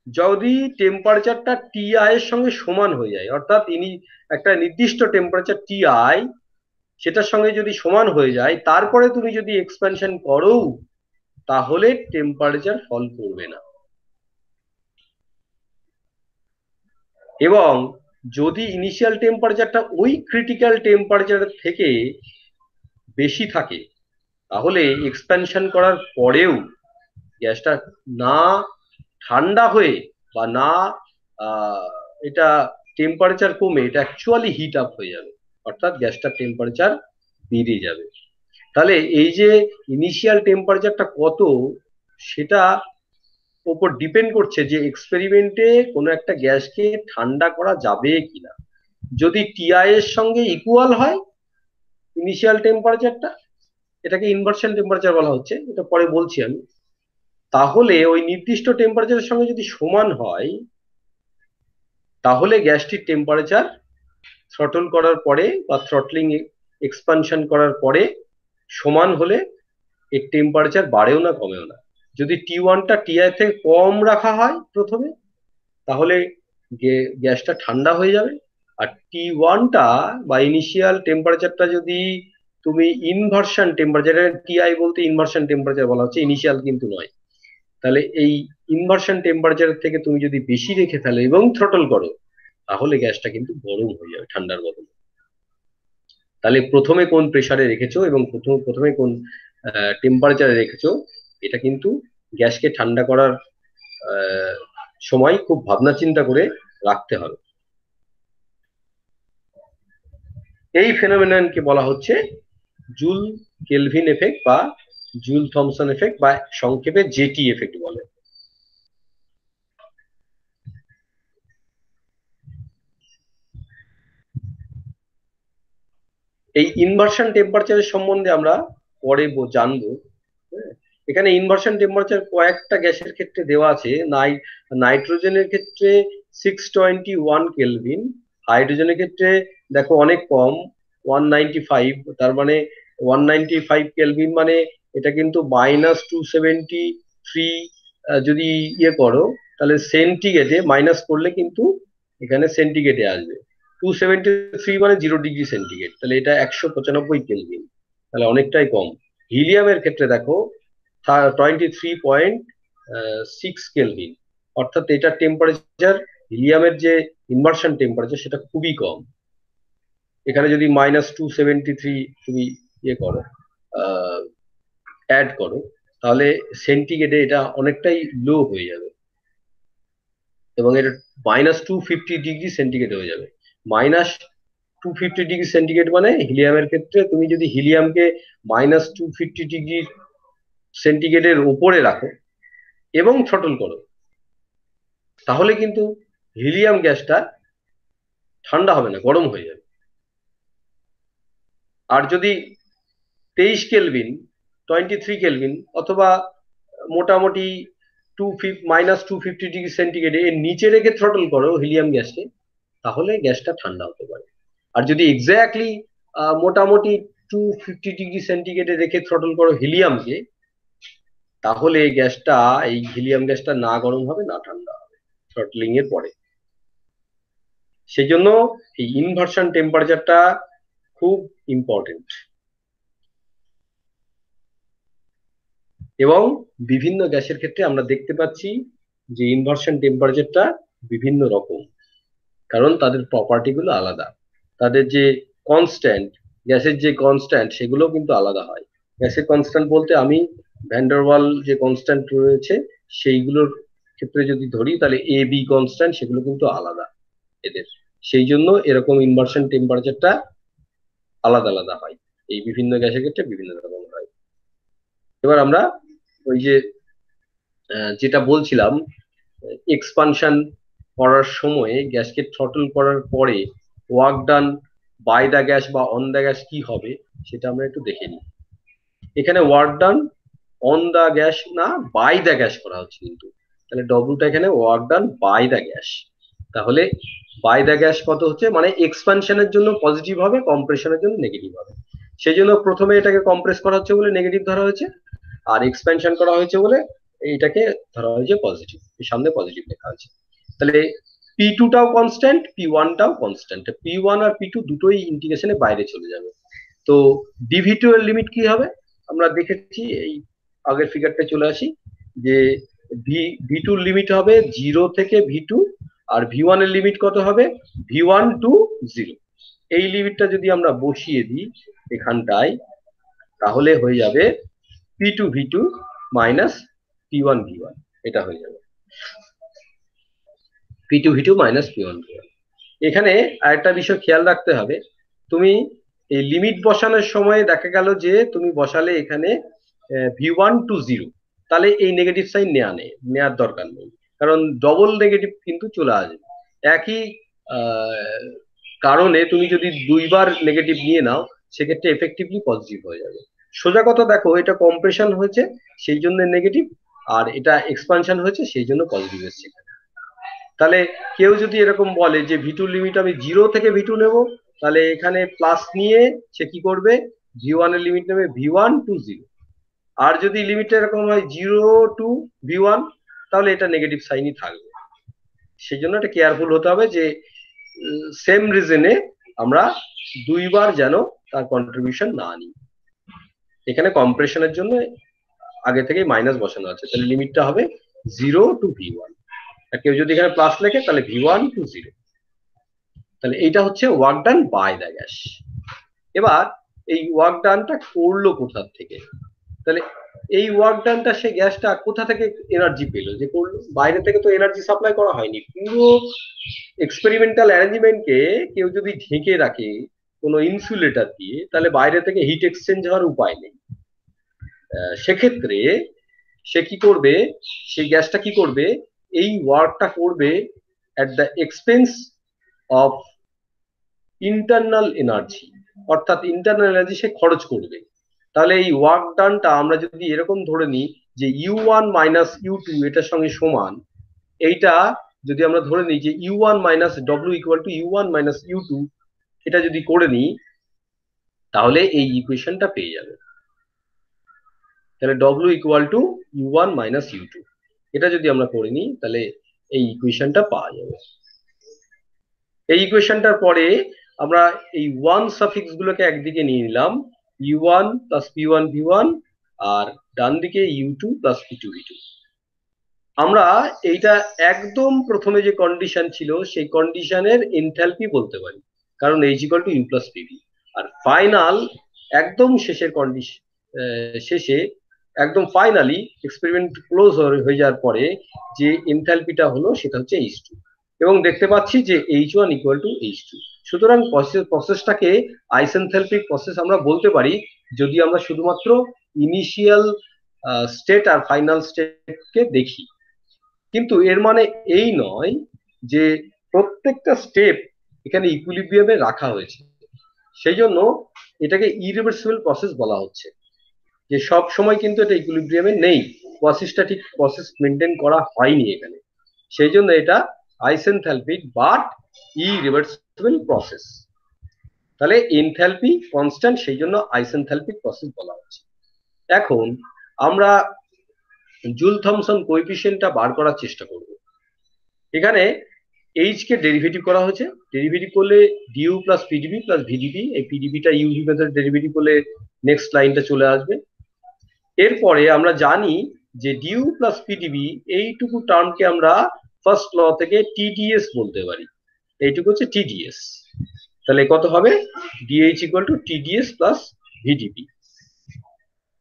যদি টেম্পারেচারটা টিআই এর সঙ্গে সমান হয়ে যায়, অর্থাৎ একটা নির্দিষ্ট টেম্পারেচার টিআই সেটার সঙ্গে যদি সমান হয়ে যায়, তারপরে তুমি যদি এক্সপ্যানশন করো, তাহলে টেম্পারেচার ফল করবে না। এবং যদি ইনিশিয়াল টেম্পারেচারটা ওই ক্রিটিক্যাল টেম্পারেচার থেকে বেশি থাকে, তাহলে এক্সপ্যানশন করার পরেও গ্যাসটা না ঠান্ডা হয়ে বা না এটা টেম্পারেচার কমে এটা অ্যাকচুয়ালি হিট আপ হয়ে যাবে, অর্থাৎ গ্যাসটার টেম্পারেচার বেড়ে যাবে। তাহলে এই যে ইনিশিয়াল টেম্পারেচারটা কত, সেটা ওপর ডিপেন্ড করছে যে এক্সপেরিমেন্টে কোনো একটা গ্যাসকে ঠান্ডা করা যাবে কিনা। যদি টিআই এর সঙ্গে ইকুয়াল হয় ইনিশিয়াল টেম্পারেচারটা, এটাকে ইনভার্সন টেম্পারেচার বলা হচ্ছে, এটা পরে বলছি আমি, তাহলে ওই নির্দিষ্ট টেম্পারেচারের সঙ্গে যদি সমান হয়, তাহলে গ্যাসটির টেম্পারেচার থ্রটল করার পরে বা থ্রটলিং এক্সপানশন করার পরে সমান হলে এর টেম্পারেচার বাড়েও না কমেও না। যদি T1টা টিআই থেকে কম রাখা হয় প্রথমে, তাহলে গ্যাসটা ঠান্ডা হয়ে যাবে। আর T1টা বা ইনিশিয়াল টেম্পারেচারটা যদি তুমি ইনভার্সন টেম্পারেচার, টিআই বলতে ইনভার্সন টেম্পারেচার বলা হচ্ছে, ইনিশিয়াল কিন্তু নয়, তাহলে এই ইনভার্সন টেম্পারেচার থেকে তুমি যদি বেশি রেখে ফেলো এবং থ্রটল করো, তাহলে গ্যাসটা কিন্তু গরম হয়ে যাবে ঠান্ডার বদলে। তাহলে প্রথমে কোন প্রেসারে রেখেছো এবং প্রথমে কোন টেম্পারেচারে রেখেছো, এটা কিন্তু গ্যাসকে ঠান্ডা করার সময় খুব ভাবনা চিন্তা করে রাখতে হবে। এই ফেনোমেননকে বলা হচ্ছে জুল কেলভিন এফেক্ট বা জুল থমসন এফেক্ট, বা সংক্ষেপে জেটি এফেক্ট বলে। এই ইনভার্সন টেম্পারেচারের সম্বন্ধে আমরা পরে জানবো। এখানে ইনভার্সন টেম্পারেচার কয়েকটা গ্যাসের ক্ষেত্রে দেওয়া আছে। নাইট্রোজেনের ক্ষেত্রে 621 কেলভিন, হাইড্রোজেনের ক্ষেত্রে দেখো অনেক কম, 195। তার মানে 195 কেলভিন মানে এটা কিন্তু -273। যদি ইয়ে করো তাহলে সেন্টিগ্রেডে মাইনাস করলে কিন্তু এখানে সেন্টিগ্রেডে আসবে। 273 মানে 0 ডিগ্রি সেন্টিগ্রেড, তাহলে এটা 195 কেলভিন, তাহলে অনেকটাই কম। হিলিয়ামের ক্ষেত্রে দেখো 23.6 কেলভিন, অর্থাৎ এটার টেম্পারেচার, হিলিয়ামের যে ইনভার্সন টেম্পারেচার সেটা খুবই কম। এখানে যদি -273 তুমি ইয়ে করো, অ্যাড করো, তাহলে সেন্টিগ্রেডে এটা অনেকটাই লো হয়ে যাবে এবং এটা -250 ডিগ্রি সেন্টিগ্রেড হয়ে যাবে। -250 ডিগ্রি সেন্টিগ্রেড মানে হিলিয়ামের ক্ষেত্রে তুমি যদি হিলিয়ামকে -250 ডিগ্রি সেন্টিগ্রেডের উপরে রাখো এবং থ্রটল করো, তাহলে কিন্তু হিলিয়াম গ্যাসটা ঠান্ডা হবে না, গরম হয়ে যাবে। আর যদি 23 কেলভিন, 23 কেলভিন অথবা মোটামুটি -250 ডিগ্রি সেন্টিগ্রেডে এর নিচে রেখে থ্রটল করো হিলিয়াম গ্যাসকে, তাহলে গ্যাসটা ঠান্ডা হতে পারে। আর যদি এক্স্যাক্টলি মোটামুটি 250 ডিগ্রি সেন্টিগ্রেডে রেখে থ্রটল করো হিলিয়ামকে, তাহলে এই হিলিয়াম গ্যাসটা না গরম হবে না ঠান্ডা হবে থ্রটলিং এর পরে। সেই জন্য এই ইনভার্সন টেম্পারেচারটা খুব ইম্পর্টেন্ট। এবং বিভিন্ন গ্যাসের ক্ষেত্রে আমরা দেখতে পাচ্ছি যে ইনভার্সন টেম্পারেচারটা বিভিন্ন রকম, কারণ তাদের প্রপার্টি গুলো আলাদা। তাদের যে কনস্ট্যান্ট, গ্যাসের যে কনস্ট্যান্ট সেগুলো কিন্তু আলাদা হয়। গ্যাসের কনস্ট্যান্ট বলতে আমি ভ্যান্ডারওয়াল যে কনস্ট্যান্ট রয়েছে সেইগুলোর ক্ষেত্রে যদি ধরি তাহলে এ বি কনস্ট্যান্ট সেগুলো কিন্তু আলাদা এদের। সেই জন্য এরকম ইনভার্সন টেম্পারেচারটা আলাদা আলাদা হয়, এই বিভিন্ন গ্যাসের ক্ষেত্রে বিভিন্ন রকম হয়। এবার আমরা ওই যে যেটা বলছিলাম, এক্সপানশন করার সময় গ্যাসকে থ্রটল করার পরে work done by the gas বা অন দ্য গ্যাস কি হবে সেটা আমরা একটু দেখে নিই। এখানে work done on the gas না বাই দ্য গ্যাস করা হচ্ছে কিন্তু, তাহলে ডব্লুটা এখানে work done by the gas. তাহলে বাই দ্য গ্যাস কত হচ্ছে, মানে এক্সপানশনের জন্য পজিটিভ হবে, কম্প্রেশনের জন্য নেগেটিভ হবে। সেই জন্য প্রথমে এটাকে কম্প্রেস করা হচ্ছে বলে নেগেটিভ ধরা হয়েছে, আর এক্সপেনশন করা হয়েছে বলে এইটাকে ধরা হয়েছে পজিটিভ, সামনে পজিটিভ লেখা আছে। তাহলে পি টুটাও কনস্ট্যান্ট, পি ওয়ানটাও কনস্ট্যান্ট, পি ওয়ান আর পি টু দুটোই ইন্টিগ্রেশনের বাইরে চলে যাবে। তো ডিভি টু এর লিমিট কি হবে আমরা দেখেছি, এই আগের ফিগারটা চলে আসি, যে ভি টুর লিমিট হবে 0 থেকে ভি টু, আর ভি ওয়ান এর লিমিট কত হবে ভি ওয়ান টু 0। এই লিমিটটা যদি আমরা বসিয়ে দিই এখানটায় তাহলে হয়ে যাবে P two V two minus P one V one, এটা হয়ে যাবে P two V two minus P one V one. এখানে আরেকটা বিষয় খেয়াল রাখতে হবে, তুমি এই লিমিট বসানোর সময় দেখা গেল যে তুমি বসালে এখানে ভি ওয়ান টু 0, তাহলে এই নেগেটিভ সাইন নেওয়ার দরকার নেই, কারণ ডবল নেগেটিভ কিন্তু চলে আসবে। একই কারণে তুমি যদি দুইবার নেগেটিভ নিয়ে নাও সেক্ষেত্রে এফেক্টিভলি পজিটিভ হয়ে যাবে। সোজা কথা দেখো, এটা কম্প্রেশন হয়েছে সেই জন্য নেগেটিভ, আর এটা এক্সপানশন হয়েছে সেই জন্য পজিটিভ এসছে। তাহলে কেউ যদি এরকম বলে যে ভি টু লিমিট আমি 0 থেকে ভি টু নেবো, তাহলে এখানে প্লাস নিয়ে সে কি করবে ভি ওয়ান এর লিমিট নেবে ভি ওয়ান টু 0। আর যদি লিমিটটা এরকম হয় 0 টু ভি ওয়ান তাহলে এটা নেগেটিভ সাইনই থাকবে। সেই জন্য এটা কেয়ারফুল হতে হবে যে সেম রিজনে আমরা দুইবার যেন তার কন্ট্রিবিউশন না নিই। এখানে কম্প্রেশনের জন্য আগে থেকে মাইনাস বসানো আছে, তাহলে লিমিটটা হবে 0 টু ভি ওয়ান, আর কেউ যদি এখানে প্লাস লেখে তাহলে ভি ওয়ান টু 0। তাহলে এইটা হচ্ছে work done by the gas. এবার এই ওয়ার্ক ডানটা করলো কোথা থেকে, তাহলে এই ওয়ার্ক ডানটা সে গ্যাসটা কোথা থেকে এনার্জি পেলো যে করলো, বাইরে থেকে তো এনার্জি সাপ্লাই করা হয়নি। পুরো এক্সপেরিমেন্টাল অ্যারেঞ্জমেন্টকে কেউ যদি ঢেকে রাখে কোনো ইনসুলেটর দিয়ে তাহলে বাইরে থেকে হিট এক্সচেঞ্জ হওয়ার উপায় নেই। সেক্ষেত্রে সে কি করবে, সেই গ্যাসটা কি করবে, এই ওয়ার্কটা করবে at the expense of internal energy, অর্থাৎ ইন্টারনাল এনার্জি সে খরচ করবে। তাহলে এই ওয়ার্ক ডানটা আমরা যদি এরকম ধরে নিই যে U one minus U two এটার সঙ্গে সমান, এইটা যদি আমরা ধরে নিই যে U one minus W equal to U one minus U two, এটা যদি করে নিই তাহলে এই ইকুয়েশনটা পেয়ে যাবে। তাহলে W equal to U one minus U two, এটা যদি আমরা করে নিই তাহলে এই ইকুয়েশনটা পাওয়া যাবে। এই ইকুয়েশনটার পরে আমরা এই ওয়ান সাফিক্স গুলোকে একদিকে নিয়ে নিলাম, U one plus P one V one, আর ডান দিকে U two plus P two V two. আমরা এইটা একদম প্রথমে যে কন্ডিশন ছিল সেই কন্ডিশনের এনথালপি বলতে পারি, কারণ H equal to U plus PV. আর ফাইনাল একদম শেষের কন্ডিশন, শেষে একদম ফাইনালি এক্সপেরিমেন্ট ক্লোজ হয়ে যাওয়ার পরে যে এনথালপিটা হলো সেটা হচ্ছে এইচ টু, এবং দেখতে পাচ্ছি যে H one equal to H two. সুতরাং প্রসেসটাকে আইসেনথ্যালপিক প্রসেস আমরা বলতে পারি যদি আমরা শুধুমাত্র ইনিশিয়াল স্টেট আর ফাইনাল স্টেটকে দেখি। কিন্তু এর মানে এই নয় যে প্রত্যেকটা স্টেপ এখানে ইকুইলিব্রিয়ামে রাখা হয়েছে, সেই জন্য এটাকে ইরিভার্সিবল প্রসেস বলা হচ্ছে, যে সব সময় কিন্তু এটা ইকুইলিব্রিয়ামে নেই, প্রসেসটা ঠিক প্রসেস মেনটেন করা হয়নি এখানে, সেই জন্য এটা আইসেনথ্যালপিক বাট ইরিভার্সিবল প্রসেস। তাহলে এনথ্যালপি কনস্ট্যান্ট, সেই জন্য আইসেনথ্যালপিক প্রসেস বলা হচ্ছে। এখন আমরা জুল থমসন কোএফিসিয়েন্টটা বার করার চেষ্টা করব। এখানে এইচ কে ডেরিভেটিভ করা হয়েছে, ডেরিভেটিভ করলে dU plus PdV plus VdP, এই পিডিবিটা ইউভি মেথড ডেরিভেটিভ করলে নেক্সট লাইনটা চলে আসবে। এরপরে আমরা জানি যে ডিউ প্লাস পিডিবি এইটুকু টার্মকে আমরা ফার্স্ট ল থেকে টিডিএস বলতে পারি, এইটুকু হচ্ছে টিডিএস। তাহলে কত হবে, DH equal to TdS plus VDP,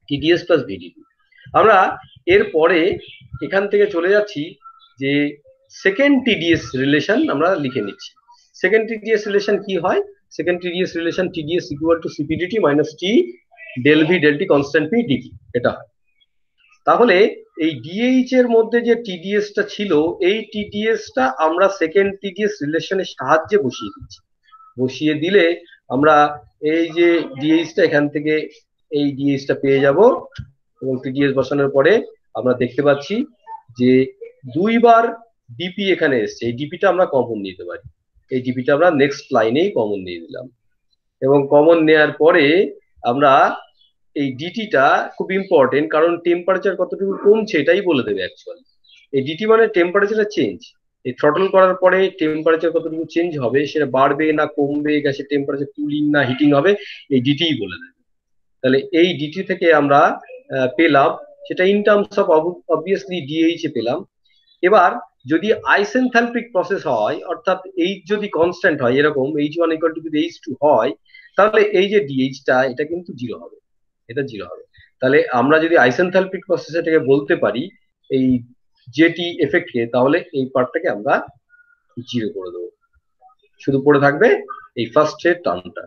TDS plus VDP. আমরা এরপরে এখান থেকে চলে যাচ্ছি যে সেকেন্ড টিডিএস রিলেশন আমরা লিখে নিচ্ছি। সেকেন্ড টিডিএস রিলেশন কি হয়, second TdS relation TdS equal to CpdT minus T del V del T constant P dT, এটা হয়। তাহলে এই ডিএইচ এর মধ্যে যে টিডিএস টা ছিল, এই টিডিএস টা আমরা সেকেন্ড টিডিএস রিলেশনের সাহায্যে বসিয়ে দিচ্ছি। বসিয়ে দিলে আমরা এই যে ডিএইচ টা এখান থেকে এই ডিএইচ টা পেয়ে যাব, এবং টিডিএস বসানোর পরে আমরা দেখতে পাচ্ছি যে দুইবার ডিপি এখানে এসছে, এই ডিপিটা আমরা কমন নিতে পারি, এই ডিপিটা আমরা নেক্সট লাইনেই কমন নিয়ে দিলাম, এবং কমন নেওয়ার পরে আমরা এই ডিটিটা খুব ইম্পর্টেন্ট, কারণ টেম্পারেচার কতটুকু কমছে এটাই বলে দেবে অ্যাকচুয়ালি। এই ডিটি মানে টেম্পারেচারের চেঞ্জ, এই থ্রটল করার পরে টেম্পারেচার কতটুকু চেঞ্জ হবে, সেটা বাড়বে না কমবে, গ্যাসের টেম্পারেচার কুলিং না হিটিং হবে, এই ডিটিই বলে দেবে। তাহলে এই ডিটি থেকে আমরা পেলাম সেটা in terms of obviously dH এ পেলাম। এবার যদি আইসেনথ্যালপিক প্রসেস হয়, অর্থাৎ এইচ যদি কনস্ট্যান্ট হয়, এরকম H1 ইকুয়াল টু যদি H2 হয়, তাহলে এই যে ডিএইচটা এটা কিন্তু জিরো হবে, এটা জিরো হবে। তাহলে আমরা যদি আইসেনথ্যালপিক প্রসেস এটাকে বলতে পারি এই জেটি এফেক্টকে, তাহলে এই পার্টটাকে আমরা জিরো করে দেবো, শুধু পড়ে থাকবে এই ফার্স্ট এর টার্মটা।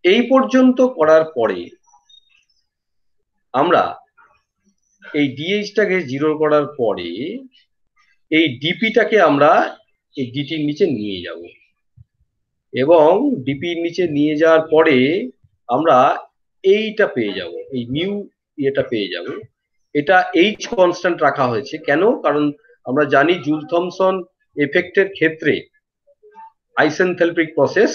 এই পর্যন্ত করার পরে আমরা এই ডিএইচটাকে জিরো করার পরে এই ডিপিটাকে আমরা এই ডিটির নিচে নিয়ে যাব, এবং ডিপির নিচে নিয়ে যাওয়ার পরে আমরা এইটা পেয়ে যাব, এই মিউ এটা পেয়ে যাব। এটা এইচ কনস্ট্যান্ট রাখা হয়েছে কেন, কারণ আমরা জানি জুল থমসন এফেক্টের ক্ষেত্রে আইসেনথ্যালপিক প্রসেস,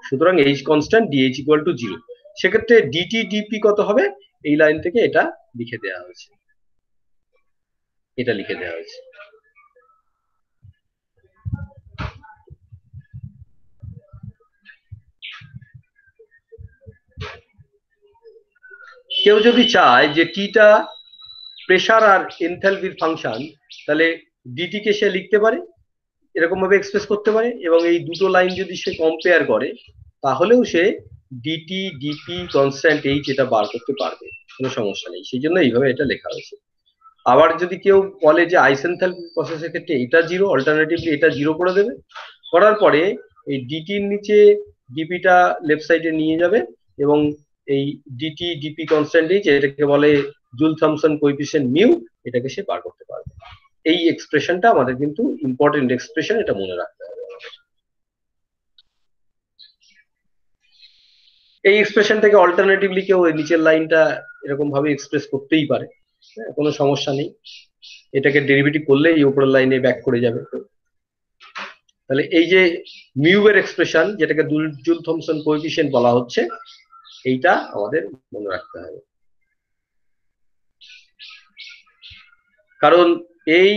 সুতরাং H constant DH equal to zero. সেক্ষেত্রে ডিটি ডিপি কত হবে, এই লাইন থেকে এটা লিখে দেওয়া হয়েছে, এটা লিখে দেওয়া হয়েছে। কেউ যদি চায় যে টিটা প্রেসার আর এনথালপির ফাংশন, তাহলে ডিটি কে সে লিখতে পারে, এরকম ভাবে এক্সপ্রেস করতে পারে, এবং এই দুটো লাইন যদি সে কম্পেয়ার করে তাহলেও সে ডিটি ডিপি কনস্ট্যান্ট এইচ এটা বার করতে পারবে, কোনো সমস্যা নেই। সেই জন্য এইভাবে এটা লেখা হয়েছে। আবার যদি কেউ বলে যে আইসেনথ্যালপিক প্রসেসের ক্ষেত্রে এটা জিরো, অল্টারনেটিভলি এটা জিরো করে দেবে, করার পরে এই ডিটির নিচে ডিপিটা লেফট সাইডে নিয়ে যাবে, এবং এই ডিটি ডিপি কনস্ট্যান্ট এইচ, এটাকে বলে জুল থমসন কোএফিসিয়েন্ট মিউ, এটাকে সে বার করতে পারবে। এই এক্সপ্রেশনটা আমাদের কিন্তু ইম্পর্টেন্ট এক্সপ্রেশন, এটা মনে রাখতে হবে। এই এক্সপ্রেশন থেকে অল্টারনেটিভলি কেউ নিচের লাইনটা এরকম ভাবে এক্সপ্রেস করতেই পারে, কোনো সমস্যা নেই। এটাকে ডেরিভেটিভ করলে এই উপরের লাইনে ব্যাক করে যাবে। তাহলে এই যে মিউ এর এক্সপ্রেশন, যেটাকে জুল থমসন কোএফিসিয়েন্ট বলা হচ্ছে, এইটা আমাদের মনে রাখতে হবে। কারণ এই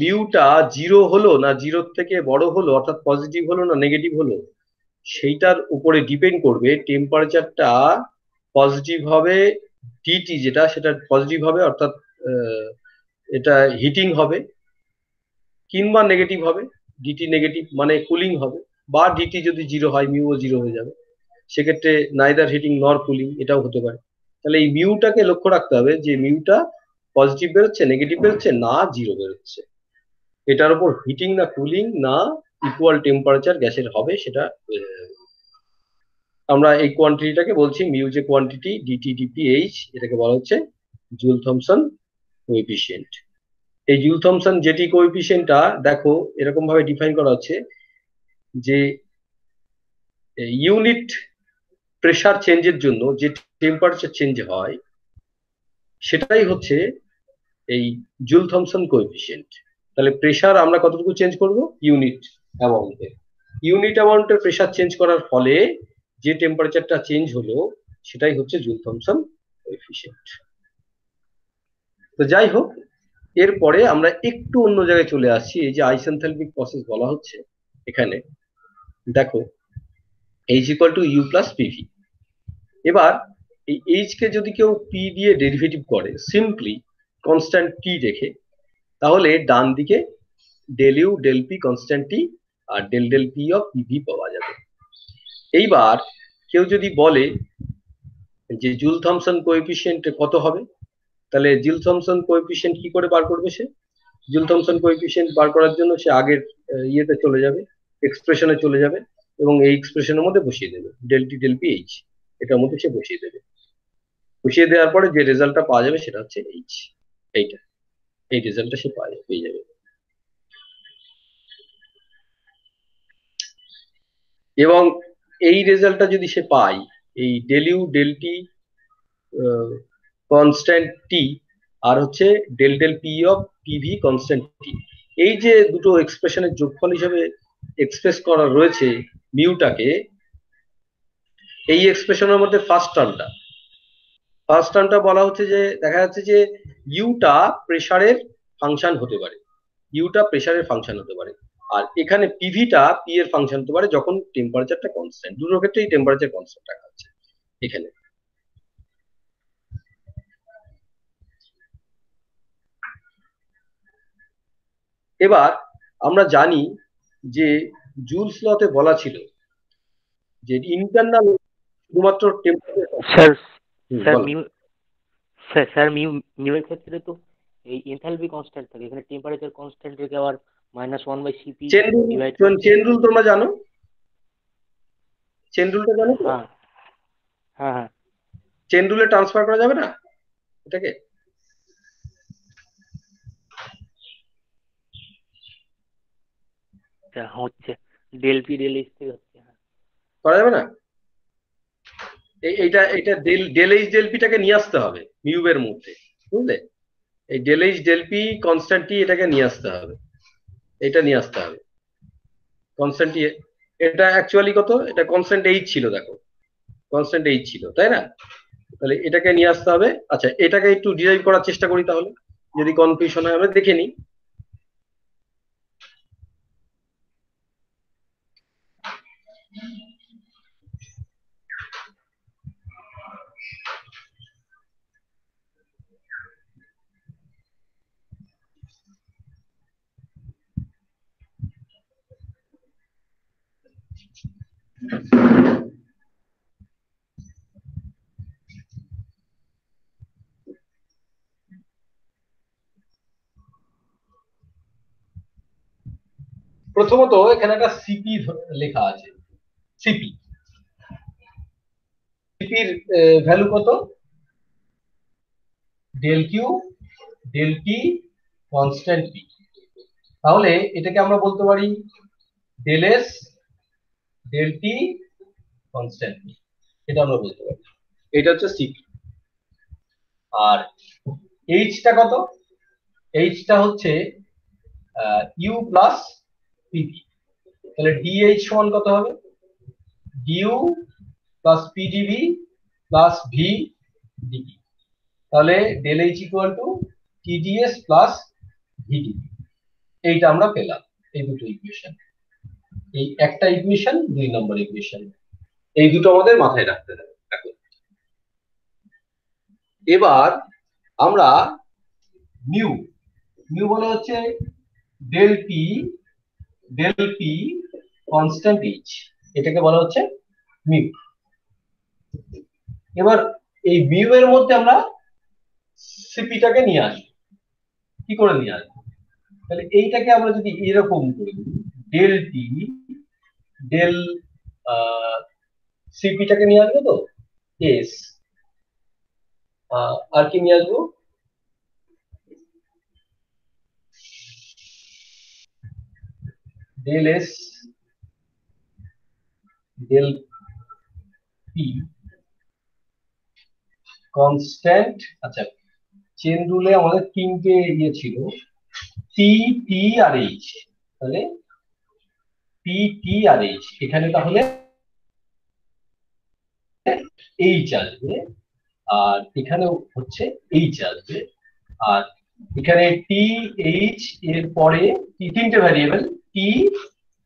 মিউটা জিরো হলো না জিরোর থেকে বড় হলো, অর্থাৎ পজিটিভ হলো না নেগেটিভ হলো, সেইটার উপরে ডিপেন্ড করবে টেম্পারেচারটা পজিটিভ হবে, ডিটি যেটা সেটা পজিটিভ হবে, অর্থাৎ এটা হিটিং হবে, কিংবা নেগেটিভ হবে, ডিটি নেগেটিভ মানে কুলিং হবে, বা ডিটি যদি জিরো হয় মিউও জিরো হয়ে যাবে, সেক্ষেত্রে নাইদার হিটিং নর কুলিং এটাও হতে পারে। তাহলে এই মিউটাকে লক্ষ্য রাখতে হবে যে মিউটা পজিটিভ বেরোচ্ছে, নেগেটিভ বেরোচ্ছে, না জিরো বেরোচ্ছে, এটার উপর হিটিং না কুলিং না ইকুয়াল টেম্পারেচার গ্যাসের হবে, সেটা আমরা এই কোয়ান্টিটিটাকে বলছি মিউ, যে কোয়ান্টিটি ডিটি ডিপি এইচ, এটাকে বলা হচ্ছে জুল থমসন কোএফিসিয়েন্ট। এই জুল থমসন জেটি কোএফিসিয়েন্টটা দেখো এরকম ভাবে ডিফাইন করা হচ্ছে যে ইউনিট প্রেসার চেঞ্জের জন্য যে টেম্পারেচার চেঞ্জ হয় সেটাই হচ্ছে এই জুল থমসন কোএফিসিয়েন্ট। তাহলে প্রেসার আমরা কতটুকু চেঞ্জ করব, ইউনিট অ্যামাউন্টে, ইউনিট অ্যামাউন্টের প্রেসার চেঞ্জ করার ফলে যে টেম্পারেচারটা চেঞ্জ হলো সেটাই হচ্ছে জুল থমসন কোএফিসিয়েন্ট। তো যাই হোক, এরপরে আমরা একটু অন্য জায়গায় চলে আসছি। এই যে আইসেনথ্যালপিক প্রসেস বলা হচ্ছে, এখানে দেখো H equal to U plus PV. এবার এই এইচ কে যদি কেউ পি দিয়ে ডেরিভেটিভ করে সিম্পলি কনস্ট্যান্ট টি রেখে, তাহলে ডান দিকে del U del P constant T, আর del del P of PV পাওয়া যাবে। এইবার কেউ যদি বলে যে জুল থমসন কোএফিসিয়েন্ট কত হবে, তাহলে জুল থমসন কোএফিসিয়েন্ট কি করে বার করবে সে? জুল থমসন কোএফিসিয়েন্ট বার করার জন্য সে আগের ইয়েতে চলে যাবে, এক্সপ্রেশনে চলে যাবে এবং এই এক্সপ্রেশনের মধ্যে বসিয়ে দেবে del T del P H, এটার মধ্যে সে বসিয়ে দেবে। বসিয়ে দেওয়ার পরে যে রেজাল্টটা পাওয়া যাবে সেটা হচ্ছে এইচ, এইটা, এই রেজাল্টটা সে পেয়ে যাবে। এবং এই রেজাল্টটা যদি সে পায়, এই del U del T constant T আর হচ্ছে del del P of PV constant T, এই যে দুটো এক্সপ্রেশনের যোগফল হিসেবে এক্সপ্রেস করা রয়েছে মিউটাকে, এই এক্সপ্রেশনের মধ্যে ফার্স্ট টার্মটা বলা হচ্ছে যে দেখা যাচ্ছে যে ইউটা প্রেসারের ফাংশন হতে পারে, ইউটা প্রেসারের ফাংশন হতে পারে, আর এখানে পিভিটা পি এর ফাংশন হতে পারে যখন টেম্পারেচারটা কনস্ট্যান্ট। দুটোর ক্ষেত্রেই টেম্পারেচার কনস্ট্যান্ট রাখা হচ্ছে এখানে। এবার আমরা জানি যে জুলস লতে বলা ছিল যে ইন্টারনাল শুধুমাত্র টেম্পারেচার। স্যার মিউ এর ক্ষেত্রে তো এই এনথালপি কনস্ট্যান্ট থাকে, এখানে টেম্পারেচার কনস্ট্যান্ট রেখে আবার -1/cp ডিভাইড করে। চেন রুল তোমরা জানো? চেন রুলটা জানো তো? হ্যাঁ হ্যাঁ। চেন রুলে ট্রান্সফার করা যাবে না এটাকে? হচ্ছে ডেল পি ডেল এইচ থেকে হচ্ছে, করা যাবে না? এইটা ডেল এইচ ডেল পিটাকে নিয়ে আসতে হবে মিউ এর মধ্যে, বুঝলে? এই del H del P constant T এটাকে নিয়ে আসতে হবে, এটা নিয়ে আসতে হবে কনস্ট্যান্ট টি। এটা অ্যাকচুয়ালি কত? এটা কনস্ট্যান্ট এইচ ছিল, দেখো কনস্ট্যান্ট এইচ ছিল, তাই না? তাহলে এটাকে নিয়ে আসতে হবে। আচ্ছা, এটাকে একটু ডিরাইভ করার চেষ্টা করি তাহলে, যদি কনফিউশন হয় আমরা দেখে নিই। প্রথমত এখানে একটা সিপি লেখা আছে, সিপির ভ্যালু কত? Del Q del T constant P. তাহলে এটাকে আমরা বলতে পারি del S del T constant P, এটা আমরা বলতে পারি। এটা হচ্ছে সিপি। আর এইচটা কত? এইচটা হচ্ছে ইউ প্লাস পিভি। তাহলে ডিএইচ সমান কত হবে? DU plus PdV plus V dV. তাহলে del H equal to TdS plus VdV. এইটা আমরা পেলাম, এই দুটো ইকুয়েশন, এই একটা ইকুয়েশন, 2 নম্বর ইকুয়েশন, এই দুটো আমাদের মাথায় রাখতে হবে। এবার আমরা মিউ বলা হচ্ছে ডেল পি কনস্ট্যান্ট এইচ, এটাকে বলা হচ্ছে মিউ। এবার এই মিউ এর মধ্যে আমরা সিপিটাকে নিয়ে আসবো। কি করে নিয়ে আসবো? তাহলে এইটাকে আমরা যদি এরকম করি, ডেল টি ডেল সিপিটাকে নিয়ে আসবো তো এস, আর কি নিয়ে আসবো? Del S del P constant. আচ্ছা, চেন রুলে আমাদের তিনটে ইয়ে ছিল, টি টি আর এইচ। তাহলে পি টি আর এইচ, এখানে তাহলে এইচ আসবে, আর এখানে হচ্ছে এইচ আসবে, আর এখানে টি এইচ এর পরে তিনটে variable T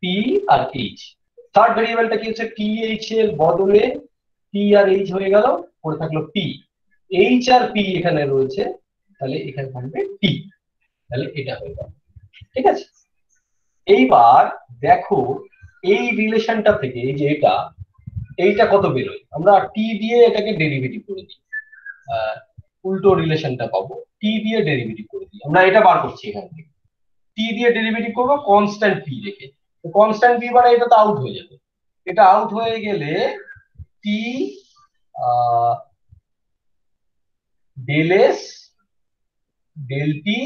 P R H. Third ভ্যারিয়েবলটা কি হচ্ছে? টি এইচ এর বদলে টি আর এইচ হয়ে গেল, পড়ে থাকলো পি। এইচ আর পি এখানে রয়েছে, তাহলে এখানে থাকবে টি। তাহলে এটা হয়ে গেল, ঠিক আছে? এইবার দেখো এই রিলেশনটা থেকে, এই যে এইটা কত বেরোয়, আমরা টি দিয়ে এটাকে ডেরিভেটিভ করে দিই, উল্টো রিলেশনটা পাবো, টি দিয়ে ডেরিভেটিভ করে দিই, আমরা এটা বার করছি এখান থেকে, টি দিয়ে ডেরিভেটিভ করবো কনস্ট্যান্ট পি রেখে, কনস্ট্যান্ট পি মানে এটা তো আউট হয়ে যাবে, এটা আউট হয়ে গেলে T del S del T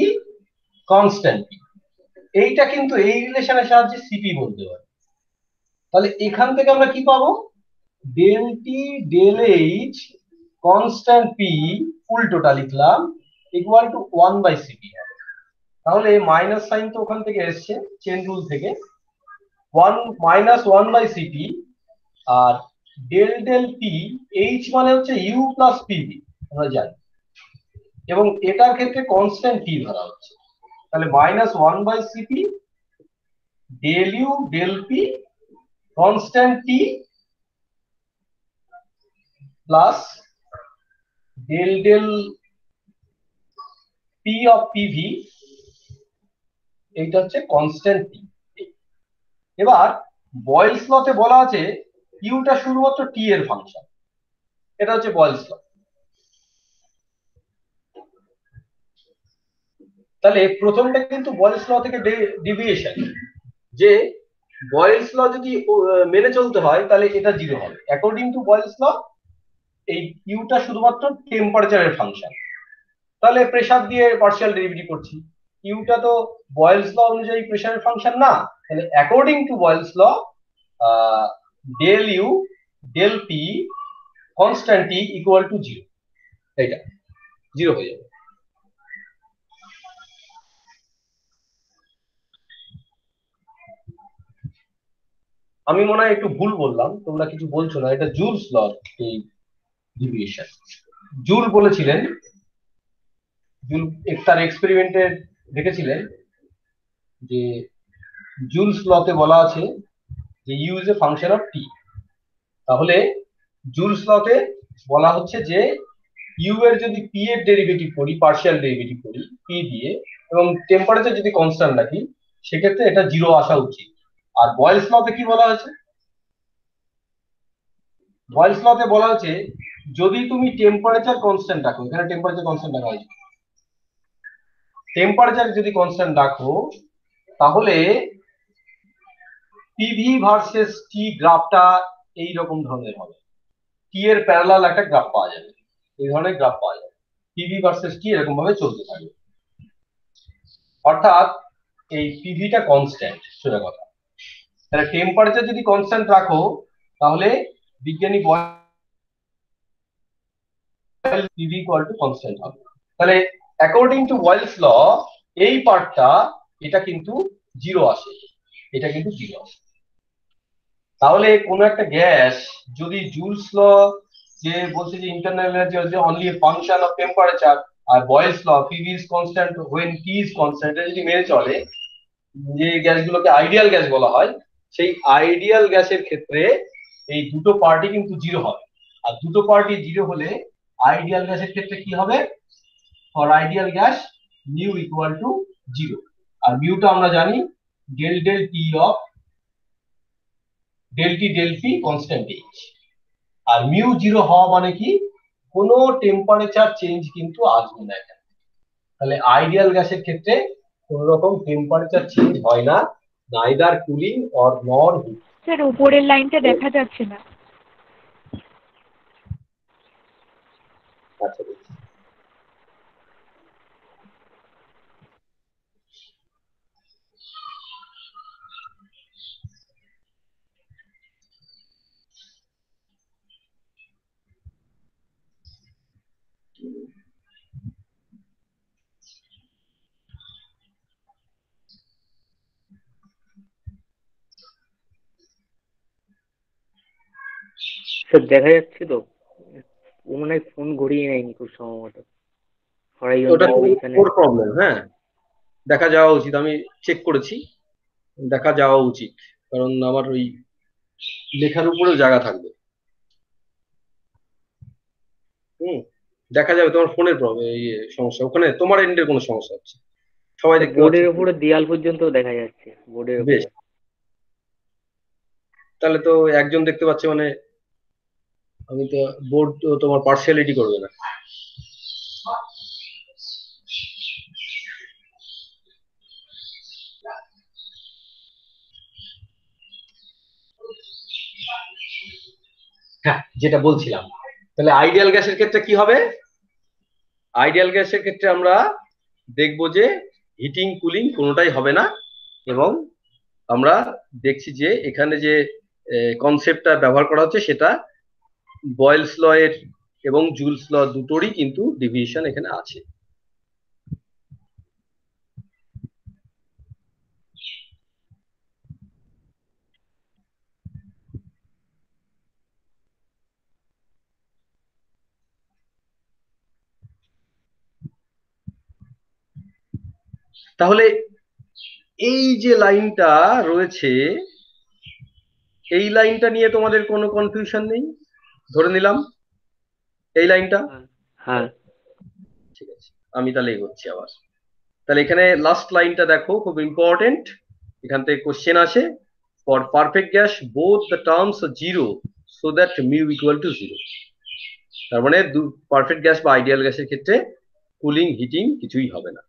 constant P, এইটা কিন্তু এই রিলেশনের সাহায্যে সিপি বলতে পারি। তাহলে এখান থেকে আমরা কি পাবো, del T del H constant P উল্টোটা লিখলাম ইকুয়াল টু 1/সিপি। তাহলে মাইনাস সাইন তো ওখান থেকে এসছে চেন রুল থেকে, 1 - 1/সিপি, আর ডেল ডেল পি, এইচ মানে হচ্ছে ইউ প্লাস পিভি আমরা জানি, এবং এটার ক্ষেত্রে কনস্ট্যান্ট টি ধরা হচ্ছে, তাহলে -1/সিপি del U del P constant T plus del del P of PV, এইটা হচ্ছে কনস্ট্যান্ট টি। এবার বয়েলস লতে বলা আছে ইউটা শুধুমাত্র টি এর ফাংশন, এটা হচ্ছে বয়েলস ল। তাহলে প্রথমটা কিন্তু বয়েলস ল থেকে ডিভিয়েশন, যে বয়েলস ল যদি মেনে চলতে হয় তাহলে এটা 0 হবে। অ্যাকর্ডিং টু বয়েলস ল এই ইউটা শুধুমাত্র টেম্পারেচারের ফাংশন, তাহলে প্রেসার দিয়ে পার্শিয়াল ডেরিভেটিভ করছি, ইউটা তো বয়েলস ল অনুযায়ী প্রেসারের ফাংশন না, তাহলে according to Boyle's law del U del P constant T equal to 0, এইটা 0 হয়ে যাবে। আমি মনে হয় একটু ভুল বললাম, তোমরা কিছু বলছো না, এটা জুলস ল এই ডিভিয়েশন। জুল বলেছিলেন, জুল তার এক্সপেরিমেন্টে দেখেছিলেন যে জুলস লতে বলা আছে যে U is a function of T, তাহলে জুলস লতে বলা হচ্ছে যে ইউ এর যদি পি এর ডেরিভেটিভ করি, পার্শিয়াল ডেরিভেটিভ করি পি দিয়ে, এবং টেম্পারেচার যদি কনস্ট্যান্ট রাখি, সেক্ষেত্রে এটা 0 আসা উচিত। আর বয়েলস লতে কি বলা হয়েছে, বয়েলস লতে বলা হচ্ছে যদি তুমি টেম্পারেচার কনস্ট্যান্ট রাখো, এখানে টেম্পারেচার কনস্ট্যান্ট রাখা হয়েছে, টেম্পারেচার যদি কনস্ট্যান্ট রাখো তাহলে পিভি ভার্সেস টি গ্রাফটা এই রকম ধরনের হবে, টি এর প্যারালাল একটা গ্রাফ পাওয়া যাবে, এই ধরনের গ্রাফ পাওয়া যাবে, পিভি ভার্সেস টি এরকম ভাবে চলতে থাকবে, অর্থাৎ এই পিভিটা কনস্ট্যান্ট, সোজা কথা। তাহলে টেম্পারেচার যদি কনস্ট্যান্ট রাখো তাহলে বিজ্ঞানী পিভি ইকুয়াল টু কনস্ট্যান্ট হবে। তাহলে অ্যাকর্ডিং টু বয়েলস ল এই পার্টটা এটা কিন্তু 0 আসে, এটা কিন্তু 0 আসে। তাহলে কোন একটা গ্যাস যদি জুলস ল যে বলছে যে internal energy is only a function of temperature, আর Boyle's law PV is constant when T is constant, এটা যদি মেনে চলে, যে গ্যাসগুলোকে আইডিয়াল গ্যাস বলা হয়, সেই আইডিয়াল গ্যাসের ক্ষেত্রে এই দুটো পার্টি কিন্তু 0 হবে, আর দুটো পার্টি 0 হলে আইডিয়াল গ্যাসের ক্ষেত্রে কি হবে, for ideal gas mu equal to 0, আর মিউটা আমরা জানি del del T of del T del P constant H. আর মিউ 0 হওয়া মানে কি, কোনো টেম্পারেচার চেঞ্জ কিন্তু আসবে না এখানে। তাহলে আইডিয়াল গ্যাসের ক্ষেত্রে কোন রকম টেম্পারেচার চেঞ্জ হয় না, neither cooling or nor heat. Sir উপরের লাইনটা দেখা যাচ্ছে না। আচ্ছা, স্যার দেখা যাচ্ছে তো, ও মনে হয় ফোন ঘুরিয়ে নেয়নি খুব সম্ভবত, ওটা হরাইজন্টাল পজিশনে। ওর প্রবলেম, হ্যাঁ দেখা যাওয়া উচিত, আমি চেক করেছি, দেখা যাওয়া উচিত, কারণ আমার ওই লেখার উপরেও জায়গা থাকবে। হুম, দেখা যাবে তোমার ফোনের প্রবলেম, সমস্যা, ওখানে তোমার এন্ডের কোনো সমস্যা হচ্ছে, সবাই দেখতে বোর্ডের পাচ্ছ? উপরে দেয়াল পর্যন্ত দেখা যাচ্ছে বোর্ডের বেশ, উপরে। তাহলে তো একজন দেখতে পাচ্ছে মানে আমি তো বোর্ড তো তোমার পার্সিয়ালিটি করবে না। হ্যাঁ, যেটা বলছিলাম, তাহলে আইডিয়াল গ্যাসের ক্ষেত্রে কি হবে? আইডিয়াল গ্যাসের ক্ষেত্রে আমরা দেখবো যে হিটিং কুলিং কোনোটাই হবে না, এবং আমরা দেখছি যে এখানে যে কনসেপ্টটা ব্যবহার করা হচ্ছে সেটা বয়েলস ল এর এবং জুলস ল দুটোরই কিন্তু ডিভিশন এখানে আছে। তাহলে এই যে লাইনটা রয়েছে, এই লাইনটা নিয়ে তোমাদের কোনো কনফিউশন নেই ধরে নিলাম, এই লাইনটা। হ্যাঁ, ঠিক আছে, আমি তাহলে এগোচ্ছি আবার। তাহলে এখানে লাস্ট লাইনটা দেখো, খুব ইম্পর্টেন্ট। এখান থেকে কোশ্চেন আসে, for perfect gas both the terms zero so that mu equal to zero. তার মানে পারফেক্ট গ্যাস বা আইডিয়াল গ্যাসের ক্ষেত্রে কুলিং হিটিং কিছুই হবে না।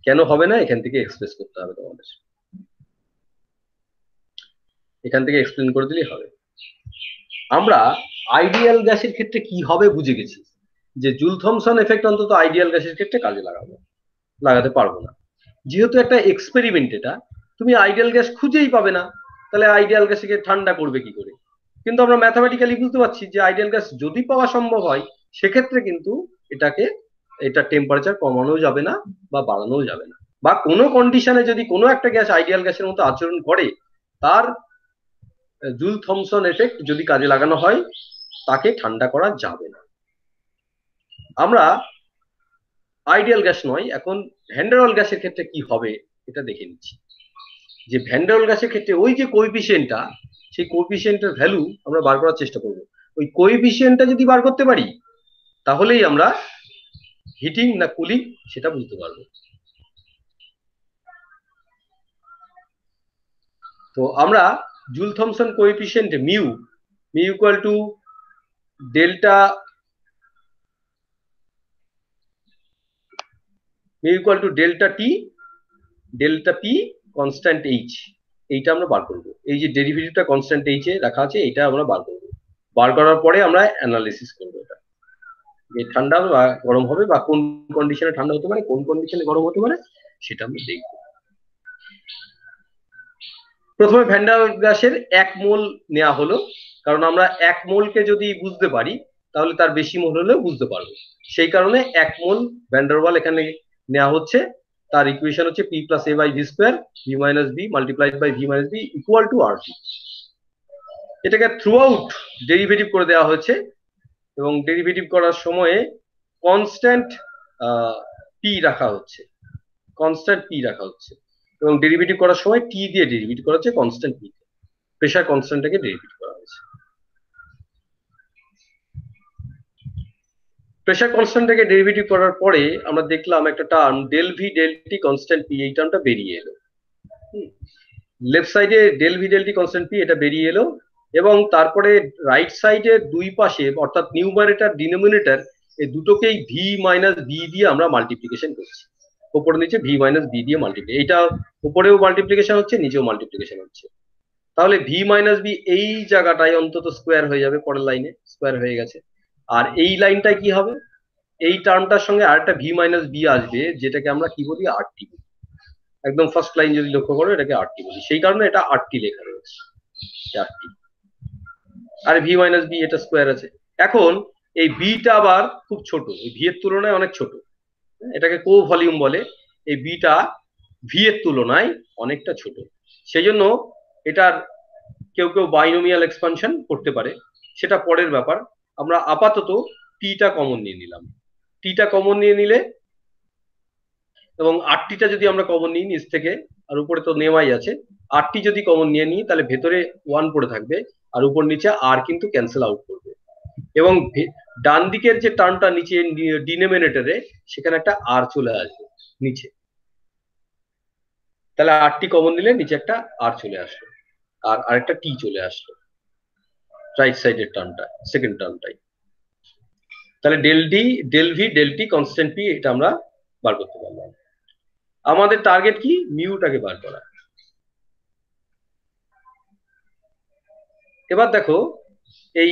কেন হবে না এখান থেকে এক্সপ্রেস করতে হবে তোমাদের, এখান থেকে এক্সপ্লেন করে দিলেই হবে। আমরা আইডিয়াল গ্যাসের ক্ষেত্রে কি হবে বুঝে গেছি, যে জুল থমসন এফেক্ট অন্তত আইডিয়াল গ্যাসের ক্ষেত্রে কাজে লাগাতে পারবো না। যেহেতু একটা এক্সপেরিমেন্ট, এটা তুমি আইডিয়াল গ্যাস খুঁজেই পাবে না, তাহলে আইডিয়াল গ্যাসকে ঠান্ডা করবে কি করে? কিন্তু আমরা ম্যাথামেটিক্যালি বুঝতে পারছি যে আইডিয়াল গ্যাস যদি পাওয়া সম্ভব হয়, সেক্ষেত্রে কিন্তু এটা টেম্পারেচার কমানো যাবে না বা বাড়ানো যাবে না, বা কোনো কন্ডিশনে যদি কোনো একটা গ্যাস আইডিয়াল গ্যাসের মতো আচরণ করে, তার জুল থমসন এফেক্ট যদি কাজে লাগানো হয়, তাকে ঠান্ডা করা যাবে না। আমরা আইডিয়াল গ্যাস নয়, এখন ভ্যান ডার ওয়াল গ্যাসের ক্ষেত্রে কি হবে এটা দেখে নিচ্ছি। যে ভ্যান ডার ওয়াল গ্যাসের ক্ষেত্রে ওই যে কোএফিসিয়েন্টটা, সেই কোএফিসিয়েন্টের ভ্যালু আমরা বার করার চেষ্টা করব। ওই কোএফিসিয়েন্টটা যদি বার করতে পারি, তাহলেই আমরা হিটিং না কুলিং সেটা বুঝতে পারবো। তো আমরা Joule Thomson coefficient mu equal to delta delta P constant H, এইটা আমরা বার করবো। এই যে ডেরিভেটিভটা কনস্ট্যান্ট এইচে রাখা আছে, এইটা আমরা বার করবো। বার করার পরে আমরা অ্যানালিসিস করবো এটা, যে ঠান্ডা বা গরম হবে, বা কোন কন্ডিশনে ঠান্ডা হতে পারে, কোন কন্ডিশনে গরম হতে পারে, সেটা আমরা দেখবো। প্রথমে ভ্যান ডার ওয়াল গ্যাসের 1 মোল নেওয়া হলো, কারণ আমরা 1 মোলকে যদি বুঝতে পারি, তাহলে তার বেশি মোল হলেও বুঝতে পারবো। সেই কারণে 1 মোল ভ্যান ডার ওয়াল এখানে নেওয়া হচ্ছে। তার ইকুয়েশন হচ্ছে P plus A by V square, V minus B multiplied by V minus B equal to R T. এটাকে থ্রু আউট ডেরিভেটিভ করে দেওয়া হয়েছে, এবং ডেরিভেটিভ করার সময়ে কনস্ট্যান্ট পি রাখা হচ্ছে, এবং ডেরিভেটিভ করার সময় টি দিয়ে ডেরিভেটিভ করা হচ্ছে কনস্ট্যান্ট পি, প্রেশার কনস্ট্যান্টটাকে ডেরিভেটিভ করা হয়েছে। প্রেশার কনস্ট্যান্টটাকে ডেরিভেটিভ করার পরে আমরা দেখলাম একটা term del V del T constant P, এই টার্মটা বেরিয়ে এলো। লেফট সাইডে del V del T constant P এটা বেরিয়ে এলো, এবং তারপরে রাইট সাইডে দুই পাশে অর্থাৎ নিউমারেটর ডিনোমিনেটর এই দুটোকেই ভি মাইনাস বি দিয়ে আমরা মাল্টিপ্লিকেশন করছি। উপরে নিচে ভি মাইনাস বি দিয়ে মাল্টিপ্লিকেশন, এইটা উপরেও মাল্টিপ্লিকেশন হচ্ছে, নিচেও মাল্টিপ্লিকেশন হচ্ছে। তাহলে ভি মাইনাস বি এই জায়গাটায় অন্তত স্কোয়ার হয়ে যাবে, পরের লাইনে স্কোয়ার হয়ে গেছে। আর এই লাইনটায় কি হবে, এই টার্মটার সঙ্গে আরেকটা ভি মাইনাস বি আসবে, যেটাকে আমরা কি বলি আর টি বলি। একদম ফার্স্ট লাইন যদি লক্ষ্য করো, এটাকে আর টি বলি, সেই কারণে এটা আর টি লেখা রয়েছে, আর টি। আর ভি মাইনাস বি এটা স্কোয়ার আছে। এখন এই বিটা আবার খুব ছোট, এই ভি এর তুলনায় অনেক ছোট, এটাকে কো ভলিউম বলে। এই বিটা ভি এর তুলনায় অনেকটা ছোট, সেই জন্য এটার কেউ কেউ বাইনোমিয়াল এক্সপানশন করতে পারে, সেটা পরের ব্যাপার। আমরা আপাতত টিটা কমন নিয়ে নিলাম। টিটা কমন নিয়ে নিলে, এবং আটটিটা যদি আমরা কমন নিই নিচ থেকে, আর উপরে তো নেওয়াই আছে, আটটি যদি কমন নিয়ে নিই তাহলে ভেতরে 1 পড়ে থাকবে, আর উপর নিচে আর কিন্তু ক্যান্সেল আউট করবে, এবং ডান দিকের যে টার্মটা নিচে ডিনোমিনেটরে, সেখানে একটা আর চলে আসবে নিচে। তাহলে আরটি কমন দিলে নিচে একটা আর চলে আসলো, আর আরেকটা টি চলে আসলো রাইট সাইডের টার্মটা, সেকেন্ড টার্মটাই। তাহলে del D, del V, del T, constant P, এটা আমরা বার করতে পারলাম। আমাদের টার্গেট কি? মিউটাকে বার করা। এবার দেখো, এই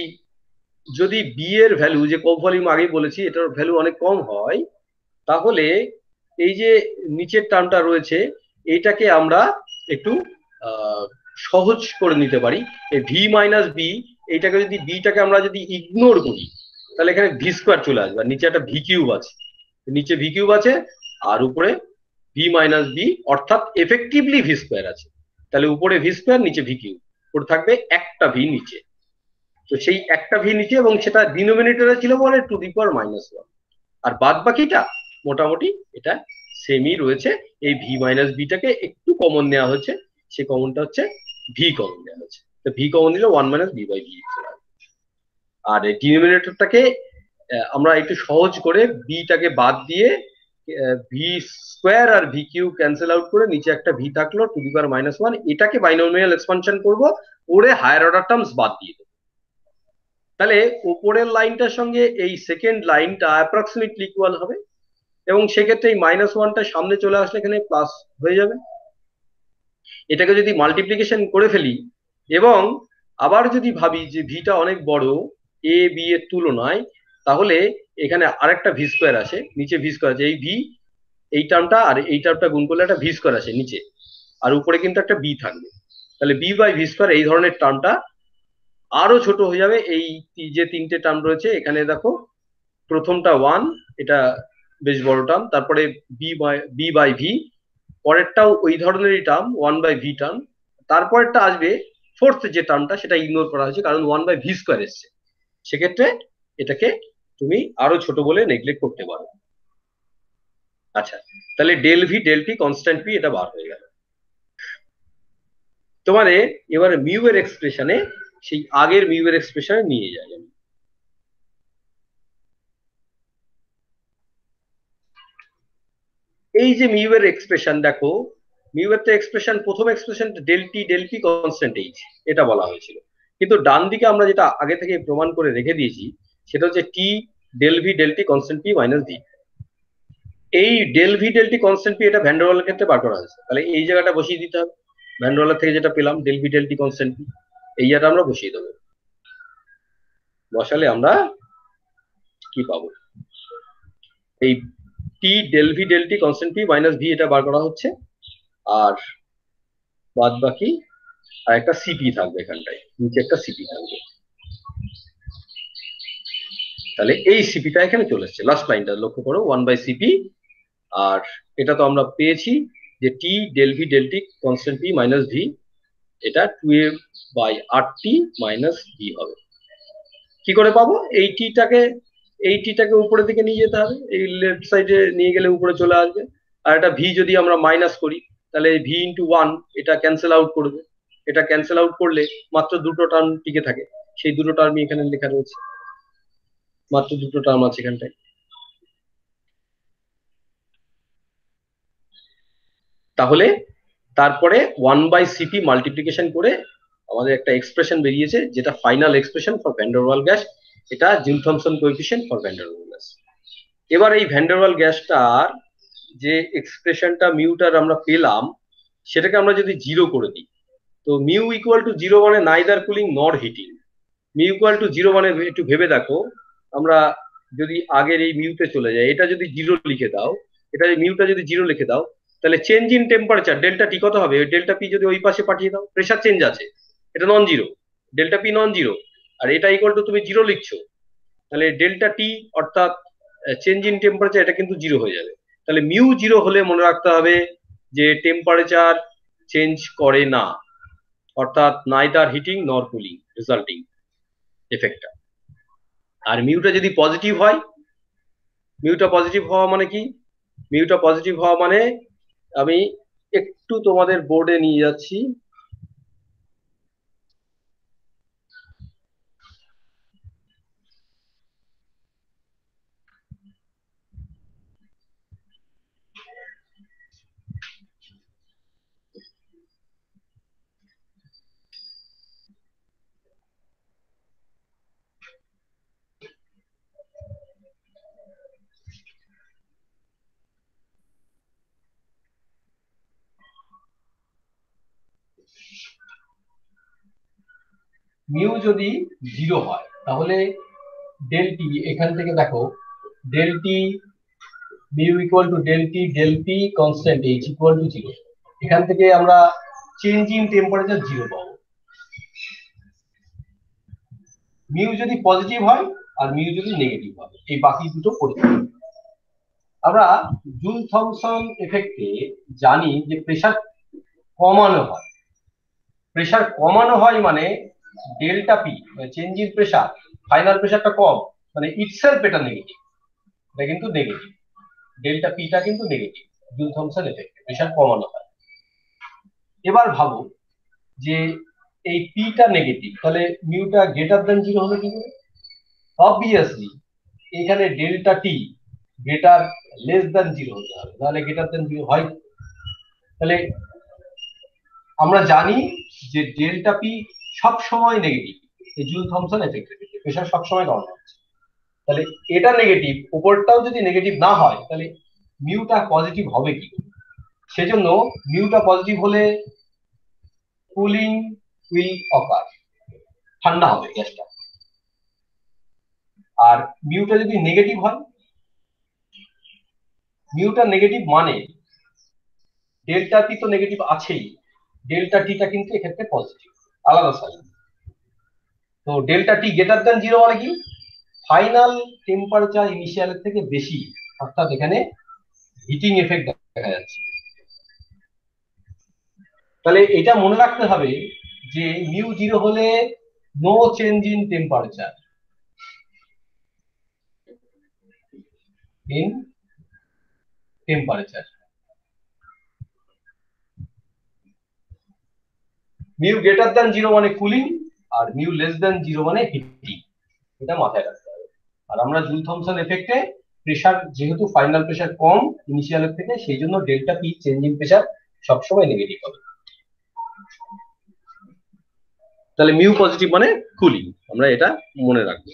যদি বি এর ভ্যালু, যে কম ভলিউম আগেই বলেছি, এটার ভ্যালু অনেক কম হয়, তাহলে এই যে নিচের টার্মটা রয়েছে এইটাকে আমরা একটু সহজ করে নিতে পারি। এই ভি মাইনাস বি, এইটাকে যদি বিটাকে আমরা যদি ইগনোর করি, তাহলে এখানে ভি স্কোয়ার চলে আসবে, আর নিচে একটা ভি কিউব আছে, নিচে ভি কিউব আছে আর উপরে ভি মাইনাস বি, অর্থাৎ এফেক্টিভলি ভি স্কোয়ার আছে। তাহলে উপরে ভি স্কোয়ার, নিচে ভি কিউব, উপরে থাকবে একটা ভি নিচে। তো সেই একটা ভি নিচে, এবং সেটা ডিনোমিনেটরে ছিল বলে to the power minus one, আর বাদ বাকিটা মোটামুটি এটা সেমই রয়েছে। এই ভি মাইনাস বিটাকে একটু কমন নেওয়া হয়েছে, সেই কমনটা হচ্ছে ভি কমন নেওয়া হয়েছে। তো ভি কমন দিলে one minus B by V. আর এই ডিনোমিনেটরটাকে আমরা একটু সহজ করে বিটাকে বাদ দিয়ে ভি স্কোয়ার আর ভি কিউ ক্যান্সেল আউট করে নিচে একটা ভি থাকলো to the power minus one, এটাকে বাইনোমিয়াল এক্সপানশন করবো, করে হায়ার অর্ডার টার্মস বাদ দিয়ে দেবো। তাহলে উপরের লাইনটার সঙ্গে এই সেকেন্ড লাইনটা অ্যাপ্রক্সিমেটলি ইকুয়াল হবে, এবং সেক্ষেত্রে এই মাইনাস ওয়ানটা সামনে চলে আসলে এখানে প্লাস হয়ে যাবে। এটাকে যদি মাল্টিপ্লিকেশন করে ফেলি, এবং আবার যদি ভাবি যে ভিটা অনেক বড় এ বি এর তুলনায়, তাহলে এখানে আরেকটা ভি স্কোয়ার আছে, নিচে ভি স্কোয়ার আছে, এই ভি, এই টার্মটা আর এই টার্মটা গুণ করলে একটা ভি স্কোয়ার আছে নিচে, আর উপরে কিন্তু একটা বি থাকবে। তাহলে বি বাই ভি স্কোয়ার, এই ধরনের টার্মটা আরো ছোট হয়ে যাবে। এই যে তিনটে টার্ম রয়েছে এখানে দেখো, প্রথমটা ওয়ান, এটা বেশ বড় টার্ম, তারপরে বি বাই ভি, পরেরটাও ওই ধরনেরই term one by V term, তারপরেরটা আসবে ফোর্থ যে টার্মটা, সেটা ইগনোর করা হয়েছে কারণ ওয়ান বাই ভি স্কোয়ার এসছে। সেক্ষেত্রে এটাকে তুমি আরো ছোট বলে নেগলেক্ট করতে পারো। আচ্ছা, তাহলে del V, del T, constant P, এটা বার হয়ে গেল। তোমারে এবারে মিউ এর এক্সপ্রেশনে, সেই আগের মিউ এর এক্সপ্রেশনে নিয়ে যায়। এই যে মিউ এর এক্সপ্রেশন দেখো, মিউ এর তো এক্সপ্রেশন, প্রথম expression del T, del P, constant H, এটা বলা হয়েছিল। কিন্তু ডান দিকে আমরা যেটা আগে থেকে প্রমাণ করে রেখে দিয়েছি, সেটা হচ্ছে T del V, del T, constant P minus V. এই del V, del T, constant P, এটা ভ্যান ডার ওয়ালের ক্ষেত্রে বার করা হয়েছে। তাহলে এই জায়গাটা বসিয়ে দিতে হবে, ভ্যান ডার ওয়ালের থেকে যেটা পেলাম del V, del T, constant P, এই জায়গাটা আমরা বসিয়ে দেবো। বসালে আমরা কি পাবো? এই T del V, del T, constant P minus V, এটা বার করা হচ্ছে, আর বাদ বাকি আর একটা সিপি থাকবে এখানটায়, নিচে একটা সিপি থাকবে। তাহলে এই সিপিটা এখানে চলে এসছে, লাস্ট লাইনটা লক্ষ্য করো, ওয়ান বাই সিপি। আর এটা তো আমরা পেয়েছি যে T del V, del T, constant P minus V, এটা two A by R T minus V হবে। কি করে পাবো? এই টিটাকে উপরের দিকে নিয়ে যেতে হবে, এই লেফট সাইডে নিয়ে গেলে উপরে চলে আসবে। আর এটা ভি যদি আমরা মাইনাস করি, তাহলে ভি ইন্টু ওয়ান, এটা ক্যান্সেল আউট করবে। এটা ক্যান্সেল আউট করলে মাত্র দুটো টার্ম টিকে থাকে, সেই দুটো টার্মই এখানে লেখা রয়েছে, মাত্র দুটো টার্ম আছে এখানটায়। তাহলে তারপরে ওয়ান বাই সিপি মাল্টিপ্লিকেশন করে আমাদের একটা এক্সপ্রেশন বেরিয়েছে, যেটা final expression for van der Waals gas, এটা Joule Thomson coefficient for van der Waals gas. এবার এই ভ্যান ডার ওয়াল গ্যাসটার যে এক্সপ্রেশনটা মিউটার আমরা পেলাম, সেটাকে আমরা যদি জিরো করে দিই, তো মিউ ইকুয়াল টু জিরো মানে neither cooling nor heating. Mu equal to zero মানে একটু ভেবে দেখো, আমরা যদি আগের এই মিউতে চলে যাই, এটা যদি জিরো লিখে দাও, এটা মিউটা যদি জিরো লিখে দাও, তাহলে চেঞ্জ ইন টেম্পারেচার ডেল্টা টি কত হবে? ডেল্টা পি যদি ওই পাশে পাঠিয়ে দাও, প্রেশার চেঞ্জ আছে, এটা non zero, delta P non zero, আর এটা ইকুয়াল টু তুমি জিরো লিখছো, তাহলে ডেল্টা টি অর্থাৎ চেঞ্জ ইন টেম্পারেচার, এটা কিন্তু জিরো হয়ে যাবে। তাহলে মিউ জিরো হলে মনে রাখতে হবে যে টেম্পারেচার চেঞ্জ করে না, অর্থাৎ নাইদার হিটিং নর কুলিং রেজাল্টিং এফেক্টটা। আর মিউটা যদি পজিটিভ হয়, মিউটা পজিটিভ হওয়া মানে কি? মিউটা পজিটিভ হওয়া মানে, আমি একটু তোমাদের বোর্ডে নিয়ে যাচ্ছি, মিউ যদি 0 হয় তাহলে ডেল টি, এখান থেকে দেখো del T mu equal to del T del P constant H equal to 0। এখান থেকে আমরা চেঞ্জ ইন টেম্পারেচার 0 পাবো। মিউ যদি পজিটিভ হয় আর মিউ যদি নেগেটিভ হয়, এই বাকি দুটো পরীক্ষা। আমরা জুল থমসন এফেক্টে জানি যে প্রেসার কমানো হয়। প্রেসার কমানো হয় মানে delta P change in pressure, final প্রেসারটা কম, মানে ইটসেলফ এটা নেগেটিভ, এটা কিন্তু নেগেটিভ, ডেল্টা পিটা কিন্তু নেগেটিভ। জুল থমসন এফেক্টে প্রেসার কমানো হয়। এবার ভাবো যে এই পিটা নেগেটিভ, তাহলে মিউটা গ্রেটার দেন 0 হলো কি করে? অবভিয়াসলি এখানে ডেল্টা টি গ্রেটার লেস দেন 0 হতে হবে, তাহলে গ্রেটার দেন 0 হয়। তাহলে আমরা জানি যে ডেল্টা পি সব সময় নেগেটিভ, এই জুল থমসন এফেক্টের ক্ষেত্রে প্রেসার সব সময় কমানো হচ্ছে। তাহলে এটা নেগেটিভ, উপরটাও যদি নেগেটিভ না হয় তাহলে মিউটা পজিটিভ হবে কি? সেজন্য মিউটা পজিটিভ হলে কুলিং উইল অকার, ঠান্ডা হবে গ্যাসটা। আর মিউটা যদি নেগেটিভ হয়, মিউটা নেগেটিভ মানে ডেল্টা টি তো নেগেটিভ আছেই, ডেল্টা টিটা কিন্তু এক্ষেত্রে পজিটিভ, আলাদা সাইন। তো ডেল্টা টি গ্রেটার দেন 0 মানে কি? ফাইনাল টেম্পারেচার ইনিশিয়ালের থেকে বেশি, অর্থাৎ এখানে হিটিং এফেক্ট দেখা যাচ্ছে। তাহলে এটা মনে রাখতে হবে যে মিউ 0 হলে no change in temperature, mu greater than 0 মানে কুলিং, আর মিউ লেস দেন 0 মানে হিটিং, এটা মাথায় রাখতে হবে। আর আমরা জুল থমসন এফেক্টে প্রেসার যেহেতু ফাইনাল প্রেসার কম ইনিশিয়ালের থেকে, সেই জন্য delta P change in pressure সবসময় নেগেটিভ হবে। তাহলে মিউ পজিটিভ মানে কুলিং, আমরা এটা মনে রাখবো।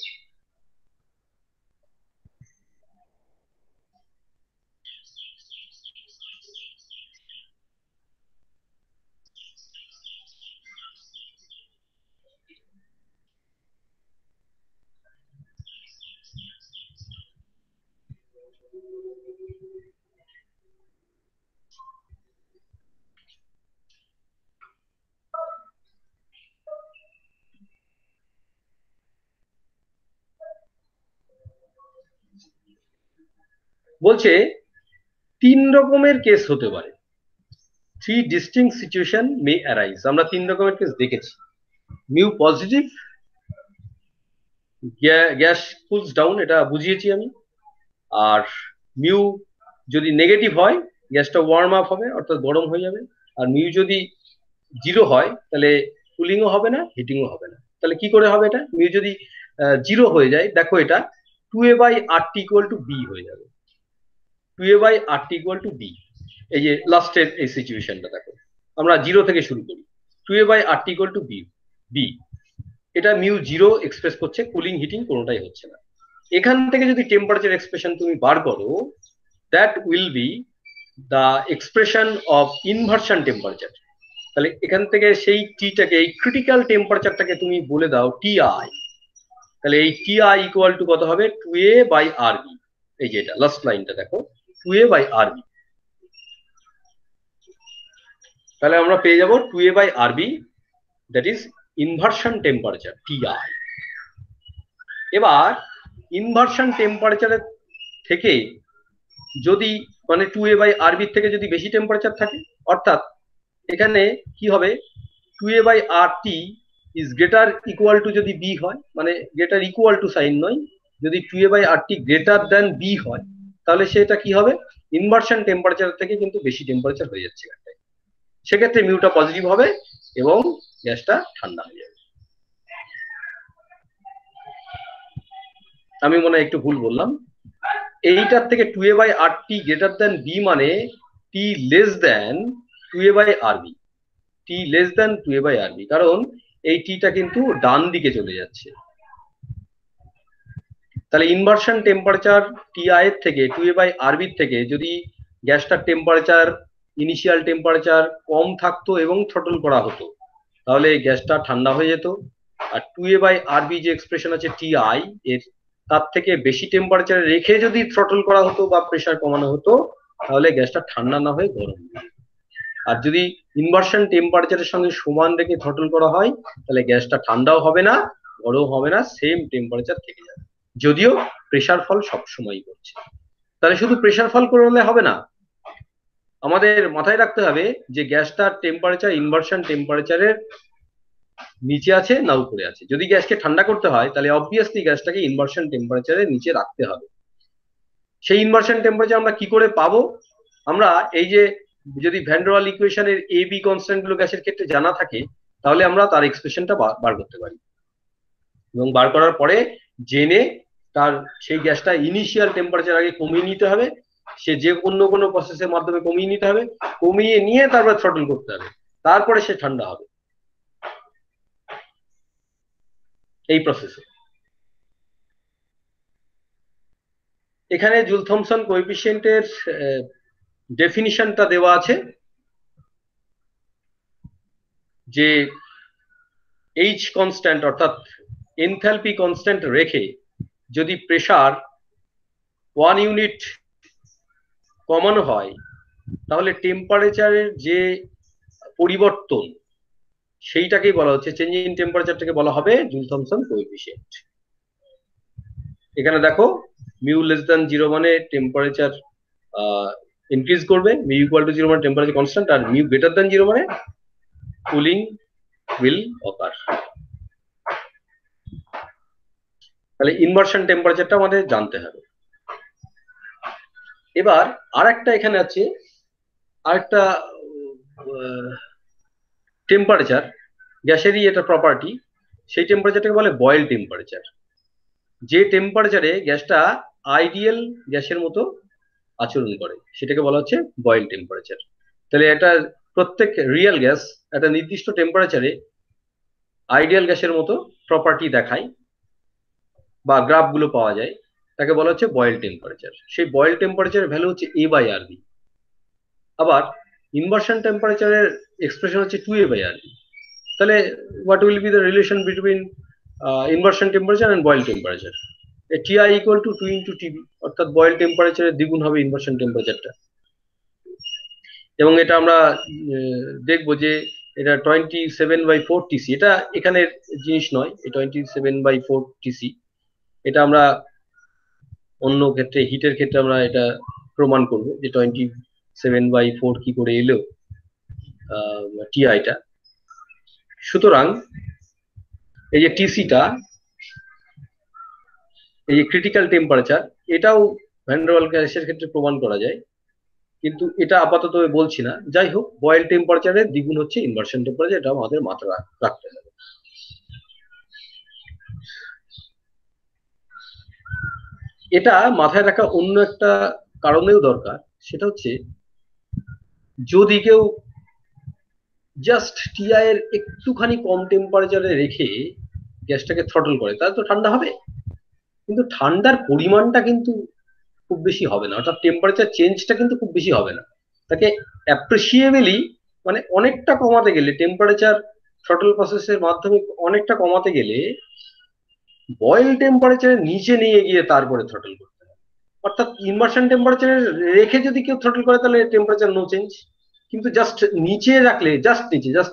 বলছে 3 রকমের কেস হতে পারে, 3 ডিস্টিংক্ট সিচুয়েশন মে অ্যারাইজ। আমরা 3 রকমের কেস দেখেছি। Mu positive, gas cools down, এটা বুঝিয়েছি আমি। আর মিউ যদি নেগেটিভ হয় গ্যাসটা ওয়ার্ম আপ হবে, অর্থাৎ গরম হয়ে যাবে। আর মিউ যদি 0 হয় তাহলে কুলিংও হবে না, হিটিংও হবে না। তাহলে কি করে হবে এটা? মিউ যদি 0 হয়ে যায়, দেখো এটা 2a/RT ইকুয়াল টু বি হয়ে যাবে। 2a/RT ইকুয়াল টু বি, এই যে লাস্টের এই সিচুয়েশনটা দেখো, আমরা 0 থেকে শুরু করি। 2a/RT equal to B, B এটা মিউ 0 এক্সপ্রেস করছে, কুলিং হিটিং কোনোটাই হচ্ছে না। এখান থেকে যদি টেম্পারেচার এক্সপ্রেশন তুমি বার করো, that will be the expression of inversion temperature. তাহলে এখান থেকে সেই টিটাকে, এই ক্রিটিক্যাল টেম্পারেচারটাকে তুমি বলে দাও টিআই। তাহলে এই টিআই ইকুয়াল টু কত হবে? 2a/RB। এই যে এটা লাস্ট লাইনটা দেখো, 2a/RB। তাহলে আমরা পেয়ে যাব 2a/RB, that is inversion temperature TI. এবার ইনভার্সন টেম্পারেচারের থেকে যদি মানে 2a/RB থেকে যদি বেশি টেম্পারেচার থাকে, অর্থাৎ এখানে কি হবে? 2a/RT is greater equal to যদি বি হয়, মানে গ্রেটার ইকুয়াল টু সাইন নয়, যদি 2a/RT গ্রেটার দেন বি হয় তাহলে সেটা কি হবে? ইনভার্সন টেম্পারেচার থেকে কিন্তু বেশি টেম্পারেচার হয়ে যাচ্ছে এখানটায়। সেক্ষেত্রে মিউটা পজিটিভ হবে এবং গ্যাসটা ঠান্ডা হয়ে যাবে। আমি মনে হয় একটু ভুল বললাম। এইটার থেকে 2a/RT গ্রেটার দেন বি মানে টি লেস দেন 2a/RB, টি লেস দেন 2a/RB, কারণ এই টিটা কিন্তু ডান দিকে চলে যাচ্ছে। তাহলে ইনভার্সন টেম্পারেচার টিআই এর থেকে 2a/RB থেকে যদি গ্যাসটার টেম্পারেচার, ইনিশিয়াল টেম্পারেচার কম থাকতো এবং থ্রটল করা হতো, তাহলে গ্যাসটা ঠান্ডা হয়ে যেত। আর 2a/rb যে এক্সপ্রেশন আছে টিআই এর, তার থেকে বেশি টেম্পারেচারে রেখে যদি থ্রটল করা হতো বা প্রেসার কমানো হতো, তাহলে গ্যাসটা ঠান্ডা না হয়ে গরম হতো। আর যদি ইনভার্সন টেম্পারেচারের সঙ্গে সমান রেখে থ্রটল করা হয়, তাহলে গ্যাসটা ঠান্ডাও হবে না, গরম হবে না, সেম টেম্পারেচার থেকে যাবে। যদিও প্রেসার ফল সবসময়ই করছে। তাহলে শুধু প্রেসার ফল করলে হবে না, আমাদের মাথায় রাখতে হবে যে গ্যাসটার টেম্পারেচার ইনভার্সন টেম্পারেচারের নিচে আছে না উপরে আছে। যদি গ্যাসকে ঠান্ডা করতে হয়, তাহলে অবভিয়াসলি গ্যাসটাকে ইনভার্সন টেম্পারেচারের নিচে রাখতে হবে। সেই ইনভার্সন টেম্পারেচার আমরা কি করে পাবো? আমরা এই যে যদি ভ্যান ডার ওয়াল ইকুয়েশনের এ বি কনস্ট্যান্ট গুলো গ্যাসের ক্ষেত্রে জানা থাকে, তাহলে আমরা তার এক্সপ্রেশনটা বার করতে পারি, এবং বার করার পরে জেনে তার সেই গ্যাসটা ইনিশিয়াল টেম্পারেচার আগে কমিয়ে নিতে হবে, সে যে অন্য কোনো প্রসেসের মাধ্যমে কমিয়ে নিতে হবে, কমিয়ে নিয়ে তারপরে থ্রটল করতে হবে, তারপরে সে ঠান্ডা হবে এই প্রসেসে। এখানে জুল থমসন কোএফিসিয়েন্টের ডেফিনিশনটা দেওয়া আছে যে এইচ কনস্ট্যান্ট অর্থাৎ এনথালপি কনস্ট্যান্ট রেখে যদি প্রেসার 1 ইউনিট কমানো হয়, তাহলে টেম্পারেচারের যে পরিবর্তন সেইটাকেই বলা হচ্ছে, চেঞ্জ ইন টেম্পারেচারটাকে বলা হবে জুল থমসন কোএফিসিয়েন্ট। এখানে দেখো মিউ লেস দ্যান 0 মানে টেম্পারেচার ইনক্রিজ করবে, মিউ ইকুয়াল টু 0 মানে টেম্পারেচার কনস্ট্যান্ট, আর মিউ গ্রেটার দ্যান 0 মানে কুলিং উইল অকার। তাহলে ইনভার্সন টেম্পারেচারটা আমাদের জানতে হবে। এবার আরেকটা এখানে আছে, আরেকটা টেম্পারেচার গ্যাসেরই এটা প্রপার্টি, সেই টেম্পারেচারটাকে বলে বয়েল টেম্পারেচার। যে টেম্পারেচারে গ্যাসটা আইডিয়াল গ্যাসের মতো আচরণ করে সেটাকে বলা হচ্ছে বয়েল টেম্পারেচার। তাহলে এটা প্রত্যেক রিয়েল গ্যাস একটা নির্দিষ্ট টেম্পারেচারে আইডিয়াল গ্যাসের মতো প্রপার্টি দেখায় বা গ্রাফগুলো পাওয়া যায়, তাকে বলা হচ্ছে বয়েল টেম্পারেচার। সেই বয়েল টেম্পারেচারের ভ্যালু হচ্ছে a/rb। আবার ইনভার্সন টেম্পারেচারের এক্সপ্রেশন হচ্ছে 2a/rb। তাহলে what will be the relation between inversion temperature and Boyle temperature? TI equal to 2 into TB, অর্থাৎ বয়েল টেম্পারেচারের দ্বিগুণ হবে ইনভার্সন টেম্পারেচারটা। এবং এটা আমরা দেখবো যে এটা 27/4 টিসি, এটা এখানের জিনিস নয়, 27/4 টিসি এটা আমরা অন্য ক্ষেত্রে হিটের ক্ষেত্রে আমরা এটা প্রমাণ করব যে 27/4 কি করে এলো টিআইটা। সুতরাং এই যে টিসিটা, এই যে ক্রিটিক্যাল টেম্পারেচার, এটাও ভ্যান ডার ওয়াল গ্যাসের ক্ষেত্রে প্রমাণ করা যায়, কিন্তু এটা আপাতত বলছি না। যাই হোক, বয়েল টেম্পারেচারের দ্বিগুণ হচ্ছে ইনভার্সন টেম্পারেচার, এটা আমাদের মাথায় রাখতে হবে। এটা মাথায় রাখা অন্য একটা কারণেও দরকার, সেটা হচ্ছে যদি কেউ জাস্ট টিআই এর একটুখানি কম টেম্পারেচারে রেখে গ্যাসটাকে থ্রটল করে, তাহলে তো ঠান্ডা হবে, কিন্তু ঠান্ডার পরিমাণটা কিন্তু খুব বেশি হবে না, অর্থাৎ টেম্পারেচার চেঞ্জটা কিন্তু খুব বেশি হবে না। তাকে অ্যাপ্রিসিয়েবলি মানে অনেকটা কমাতে গেলে, টেম্পারেচার থ্রটল প্রসেসের মাধ্যমে অনেকটা কমাতে গেলে বয়েল টেম্পারেচারের নিচে নিয়ে গিয়ে তারপরে থ্রটল করতে হবে। অর্থাৎ ইনভার্সন টেম্পারেচারে রেখে যদি কেউ থ্রটল করে তাহলে টেম্পারেচার নো চেঞ্জ, কিন্তু জাস্ট নিচে রাখলে, জাস্ট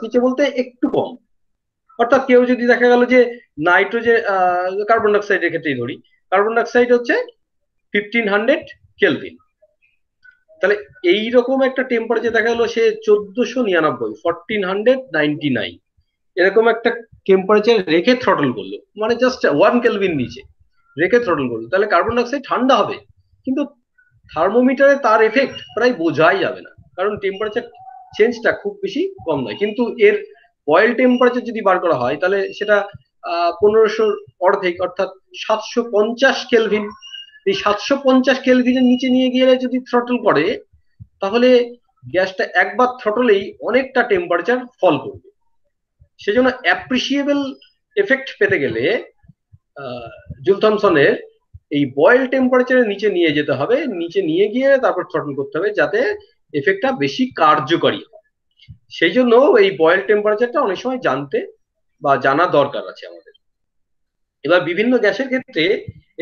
নিচে বলতে একটু কম, অর্থাৎ কেউ যদি দেখা গেল যে নাইট্রোজেন কার্বন ডাইঅক্সাইডের ক্ষেত্রেই ধরি, কার্বন ডাইঅক্সাইড হচ্ছে 1500 কেলভিন, তাহলে এইরকম একটা টেম্পারেচার দেখা গেল সে 1499 1499 এরকম একটা টেম্পারেচার রেখে থ্রটল করলো, মানে জাস্ট 1 কেলভিন নিচে রেখে থ্রটল করলো, তাহলে কার্বন ডাইঅক্সাইড ঠান্ডা হবে, কিন্তু থার্মোমিটারে তার এফেক্ট প্রায় বোঝাই যাবে না, কারণ টেম্পারেচার চেঞ্জটা খুব বেশি কম নয়। কিন্তু এর বয়েল টেম্পারেচার যদি বার করা হয়, তাহলে সেটা 1500 অর্ধেক, অর্থাৎ 750 কেলভিন। এই 750 কেলভিনের নিচে নিয়ে গিয়ে যদি থ্রটল করে, তাহলে গ্যাসটা একবার থ্রটলেই অনেকটা টেম্পারেচার ফল করবে। সেজন্য অ্যাপ্রিসিয়েবল এফেক্ট পেতে গেলে জুল থমসনের এই বয়েল টেম্পারেচারের নিচে নিয়ে যেতে হবে, নিচে নিয়ে গিয়ে তারপর থ্রটল করতে হবে, যাতে এফেক্টটা বেশি কার্যকরী হয়। সেই জন্য এই বয়েল টেম্পারেচারটা অনেক সময় জানতে বা জানা দরকার আছে আমাদের। এবার বিভিন্ন গ্যাসের ক্ষেত্রে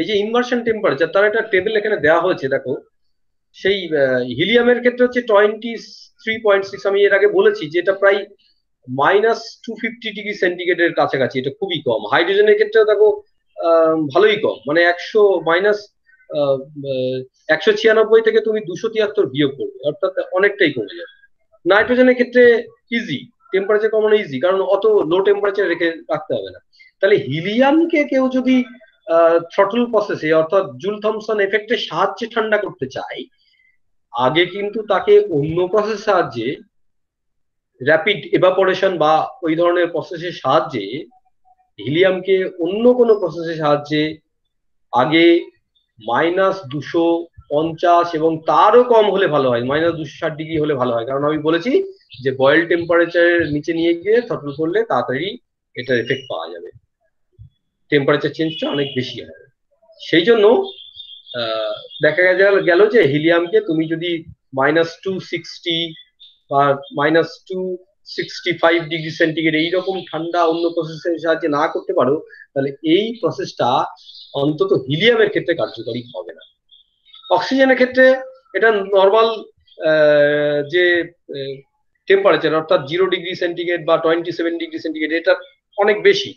এই যে ইনভার্সন টেম্পারেচার, তার একটা টেবিল এখানে দেওয়া হয়েছে দেখো। সেই হিলিয়ামের ক্ষেত্রে হচ্ছে 23.6, আমি এর আগে বলেছি যে এটা প্রায় -250 ডিগ্রি সেন্টিগ্রেডের কাছাকাছি, এটা খুবই কম। হাইড্রোজেনের ক্ষেত্রেও দেখো ভালোই কম, মানে 196 থেকে তুমি 273 বিয়োগ করবে, অর্থাৎ অনেকটাই কমে যাবে। নাইট্রোজেনের ক্ষেত্রে ইজি, টেম্পারেচার কমানো ইজি, কারণ অত লো টেম্পারেচার রেখে রাখতে হবে না। তাহলে হিলিয়ামকে কেউ যদি থ্রটল প্রসেসে অর্থাৎ জুল থমসন এফেক্টের সাহায্যে ঠান্ডা করতে চায়, আগে কিন্তু তাকে অন্য প্রসেস সাহায্যে, র্যাপিড এভাপোরেশন বা ওই ধরনের প্রসেসের সাহায্যে, হিলিয়ামকে অন্য কোনো প্রসেসের সাহায্যে আগে -250 এবং তারও কম হলে ভালো হয়, -260 ডিগ্রি হলে ভালো হয়। কারণ আমি বলেছি যে বয়েল টেম্পারেচারের নিচে নিয়ে গিয়ে থ্রটল করলে তাড়াতাড়ি এটার এফেক্ট পাওয়া যাবে, টেম্পারেচার চেঞ্জটা অনেক বেশি হবে। সেই জন্য দেখা গেল যে হিলিয়ামকে তুমি যদি -260 বা -265 ডিগ্রি সেন্টিগ্রেড এইরকম ঠান্ডা অন্য প্রসেসের সাহায্যে না করতে পারো, তাহলে এই প্রসেসটা অন্তত হিলিয়ামের ক্ষেত্রে কার্যকরী হবে না। অক্সিজেনের ক্ষেত্রে এটা নর্মাল যে টেম্পারেচার অর্থাৎ 0 ডিগ্রি সেন্টিগ্রেড বা 27 ডিগ্রি সেন্টিগ্রেড, এটা অনেক বেশি।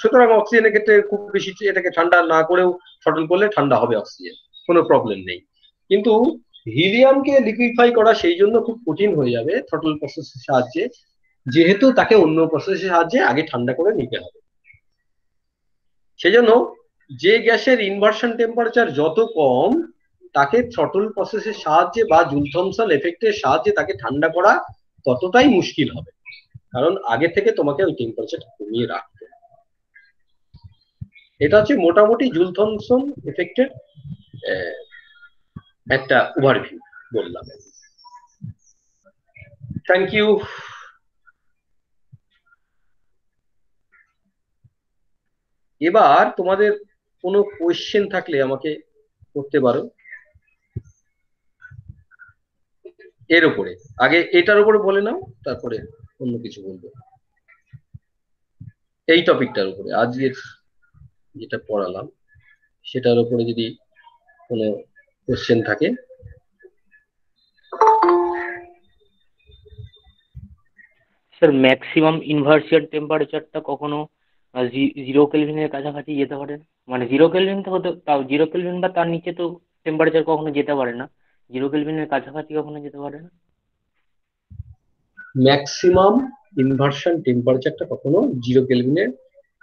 সুতরাং অক্সিজেনের ক্ষেত্রে খুব বেশি এটাকে ঠান্ডা না করেও থ্রটল করলে ঠান্ডা হবে অক্সিজেন, কোনো প্রবলেম নেই। কিন্তু হিলিয়ামকে লিকুইফাই করা সেই জন্য খুব কঠিন হয়ে যাবে থ্রটল প্রসেসের সাহায্যে, যেহেতু তাকে অন্য প্রসেসের সাহায্যে আগে ঠান্ডা করে নিতে হবে। সেজন্য যে গ্যাসের ইনভার্সন টেম্পারেচার যত কম, তাকে থ্রটল প্রসেসের সাহায্যে বা জুল থমসন এফেক্টের সাহায্যে তাকে ঠান্ডা করা ততটাই মুশকিল হবে, কারণ আগে থেকে তোমাকে ওই টেম্পারেচারটা কমিয়ে রাখতে হবে। এটা হচ্ছে মোটামুটি জুল থমসন এফেক্টের একটা ওভারভিউ বললাম। Thank you. এবার তোমাদের কোনো কোয়েশ্চেন থাকলে আমাকে করতে পারো এর উপরে। আগে এটার উপরে বলে নাও, তারপরে অন্য কিছু বলবো এই টপিকটার উপরে। আজকের যেটা পড়ালাম সেটার উপরে যদি কোনো কোয়েশ্চেন থাকে। স্যার ম্যাক্সিমাম ইনভার্সিয়ার টেম্পারেচারটা কখনো 0 কেলভিনের কাছাকাছি যেতে পারে না? মানে 0 কেলভিন তো হতে, তাও 0 কেলভিন বা তার নিচে তো টেম্পারেচার কখনো যেতে পারে না, 0 কেলভিনের কাছাকাছি কখনো যেতে পারে না? ম্যাক্সিমাম ইনভার্সন টেম্পারেচারটা কখনো 0 কেলভিনের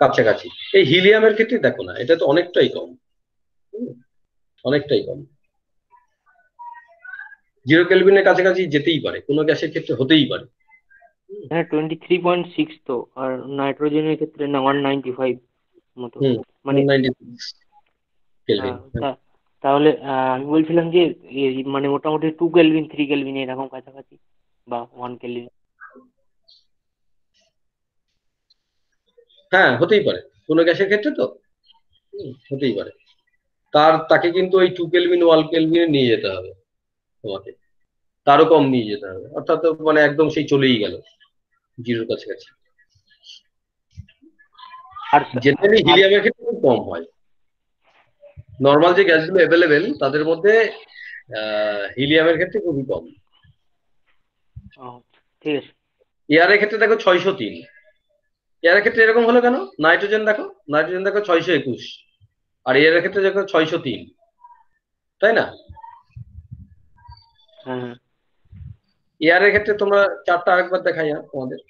কাছাকাছি। এই হিলিয়ামের ক্ষেত্রে দেখো না, এটা তো অনেকটাই কম, অনেকটাই কম। 0 কেলভিনের কাছাকাছি যেতেই পারে, কোনো গ্যাসের ক্ষেত্রে হতেই পারে। হ্যাঁ 23.6 তো, আর নাইট্রোজেনের ক্ষেত্রে না 195 মতো, মানে 196 কেলভিন। তাহলে আমি বলছিলাম যে মানে মোটামুটি 2 কেলভিন 3 কেলভিন এরকম কাছাকাছি, বা 1 কেলভিন। হ্যাঁ হতেই পারে, কোনো গ্যাসের ক্ষেত্রে তো হতেই পারে। তাকে কিন্তু ওই 2 কেলভিন 1 কেলভিনে নিয়ে যেতে হবে তোমাকে, তারও কম নিয়ে যেতে হবে, অর্থাৎ মানে একদম সেই চলেই গেল জিরোর কাছাকাছি। আর জেনারেলি হিলিয়ামের ক্ষেত্রে খুব কম হয়। নর্মাল যে গ্যাসগুলো অ্যাভেলেবেল তাদের মধ্যে হিলিয়ামের ক্ষেত্রে খুবই কম। ঠিক আছে। এয়ারের ক্ষেত্রে দেখো 603। এয়ারের ক্ষেত্রে এরকম হলো কেন? নাইট্রোজেন দেখো 621, আর এয়ারের ক্ষেত্রে দেখো 603, তাই না? হ্যাঁ এয়ারের ক্ষেত্রে তোমরা চারটা আরেকবার দেখাই তোমাদের।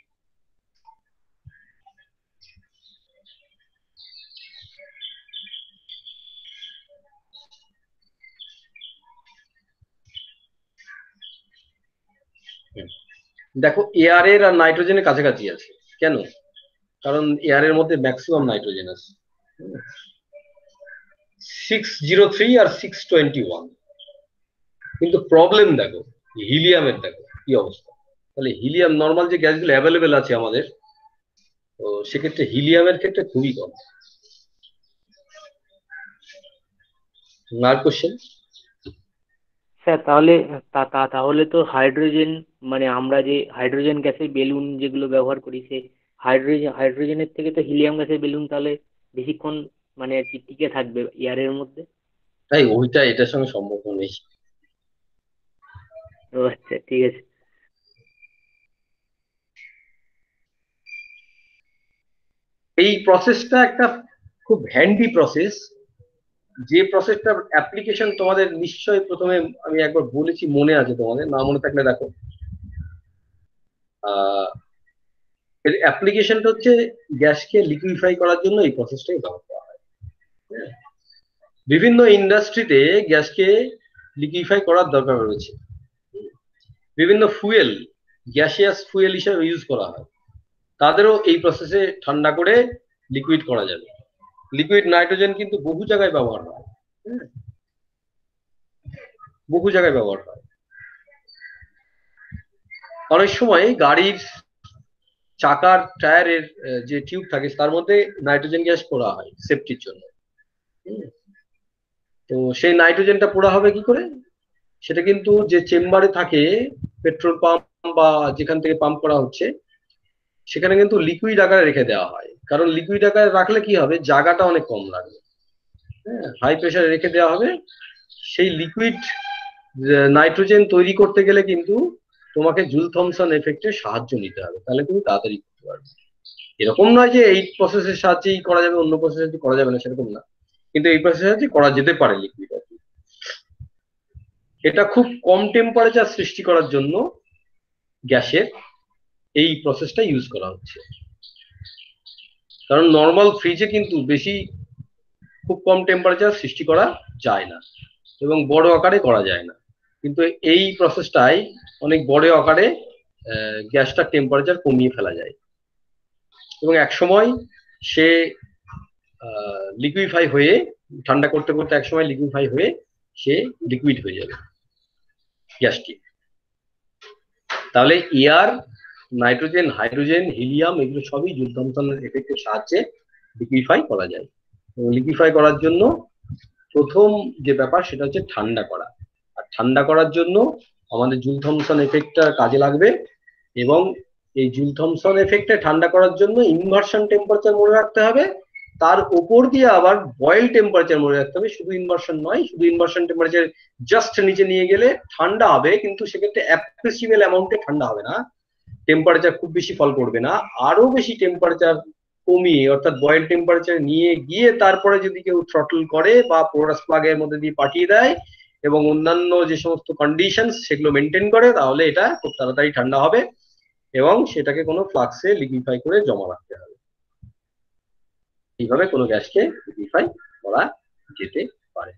দেখো এয়ারের আর নাইট্রোজেনের কাছাকাছি আছে, কেন? কারণ এয়ারের মধ্যে ম্যাক্সিমাম নাইট্রোজেন আছে, 603 আর 621। কিন্তু প্রবলেম দেখো হিলিয়ামের, দেখো কি অবস্থা। তাহলে হিলিয়াম, নর্মাল যে গ্যাসগুলো অ্যাভেলেবেল আছে আমাদের, তো সেক্ষেত্রে হিলিয়ামের ক্ষেত্রে খুবই কম। আর কোশ্চেন? স্যার তাহলে তাহলে তো হাইড্রোজেন, মানে আমরা যে হাইড্রোজেন গ্যাসের বেলুন যেগুলো ব্যবহার করি, সেই হাইড্রোজেনের থেকে তো হিলিয়াম গ্যাসের বেলুন তাহলে বেশিক্ষণ মানে আর কি টিকে থাকবে এয়ারের মধ্যে? তাই ওইটা এটার সঙ্গে সম্পর্ক নেই। ও আচ্ছা, ঠিক আছে। এই প্রসেসটা একটা খুব হ্যান্ডি প্রসেস, যে প্রসেসটার অ্যাপ্লিকেশন তোমাদের নিশ্চয়ই প্রথমে আমি একবার বলেছি, মনে আছে তোমাদের, না মনে থাকলে দেখো। আহ, এর অ্যাপ্লিকেশনটা হচ্ছে গ্যাসকে লিকুইফাই করার জন্য এই প্রসেসটাই ব্যবহার করা হয়। হ্যাঁ? বিভিন্ন ইন্ডাস্ট্রিতে গ্যাসকে লিকুইফাই করার দরকার রয়েছে। বিভিন্ন ফুয়েল, গ্যাসিয়াস ফুয়েল হিসেবে ইউজ করা হয়, তাদেরও এই প্রসেসে ঠান্ডা করে লিকুইড করা যাবে। লিকুইড নাইট্রোজেন কিন্তু বহু জায়গায় ব্যবহার হয়। হ্যাঁ? বহু জায়গায় ব্যবহার হয়। অনেক সময় গাড়ির চাকার টায়ারের যে টিউব থাকে তার মধ্যে নাইট্রোজেন গ্যাস পোড়া হয় সেফটির জন্য। তো সেই নাইট্রোজেনটা পোড়া হবে কি করে? সেটা কিন্তু যে চেম্বারে থাকে, পেট্রোল পাম্প বা যেখান থেকে পাম্প করা হচ্ছে, সেখানে কিন্তু লিকুইড আকারে রেখে দেওয়া হয়। কারণ লিকুইড আকারে রাখলে কি হবে, জায়গাটা অনেক কম লাগবে। হ্যাঁ, হাই প্রেসারে রেখে দেওয়া হবে। সেই লিকুইড নাইট্রোজেন তৈরি করতে গেলে কিন্তু তোমাকে জুল থমসন এফেক্টের সাহায্য নিতে হবে, তাহলে তুমি তাড়াতাড়ি করতে পারবে। এরকম নয় যে এই প্রসেসের সাহায্যেই করা যাবে, অন্য প্রসেসে করা যাবে না, সেরকম না, কিন্তু এই প্রসেসের সাহায্যে করা যেতে পারে লিকুইড। এটা খুব কম টেম্পারেচার সৃষ্টি করার জন্য গ্যাসের এই প্রসেসটা ইউজ করা হচ্ছে। কারণ নর্মাল ফ্রিজে কিন্তু বেশি খুব কম টেম্পারেচার সৃষ্টি করা যায় না এবং বড় আকারে করা যায় না, কিন্তু এই প্রসেসটাই অনেক বড় আকারে গ্যাসটার টেম্পারেচার কমিয়ে ফেলা যায় এবং একসময় সে লিকুইফাই হয়ে, ঠান্ডা করতে করতে একসময় লিকুইফাই হয়ে সে লিকুইড হয়ে যাবে গ্যাসটি। তাহলে এয়ার, নাইট্রোজেন, হাইড্রোজেন, হিলিয়াম এগুলো সবই জুল থমসনের এফেক্টের সাহায্যে লিকুইফাই করা যায়। এবং লিকুইফাই করার জন্য প্রথম যে ব্যাপার সেটা হচ্ছে ঠান্ডা করা। আর ঠান্ডা করার জন্য আমাদের জুল থমসন এফেক্টটা কাজে লাগবে, এবং এই জুল থমসন এফেক্টে ঠান্ডা করার জন্য ইনভার্সন টেম্পারেচার মনে রাখতে হবে, তার উপর দিয়ে আবার বয়েল টেম্পারেচার মনে রাখতে হবে। শুধু ইনভার্সন নয়, শুধু ইনভার্সন টেম্পারেচার জাস্ট নিচে নিয়ে গেলে ঠান্ডা হবে, কিন্তু সেক্ষেত্রে অ্যাপ্রিসিয়েবল অ্যামাউন্টে ঠান্ডা হবে না, টেম্পারেচার খুব বেশি ফল করবে না। আরো বেশি টেম্পারেচার কমিয়ে, অর্থাৎ বয়েল টেম্পারেচার নিয়ে গিয়ে তারপরে যদি কেউ থ্রটল করে বা পোরাস প্লাগের মধ্যে দিয়ে পাঠিয়ে দেয় এবং অন্যান্য যে সমস্ত কন্ডিশন সেগুলো মেনটেন করে, তাহলে এটা খুব তাড়াতাড়ি ঠান্ডা হবে এবং সেটাকে কোনো ফ্লাক্সে লিকুইফাই করে জমা রাখতে হবে। এইভাবে কোনো গ্যাসকে লিকুইফাই করা যেতে পারে।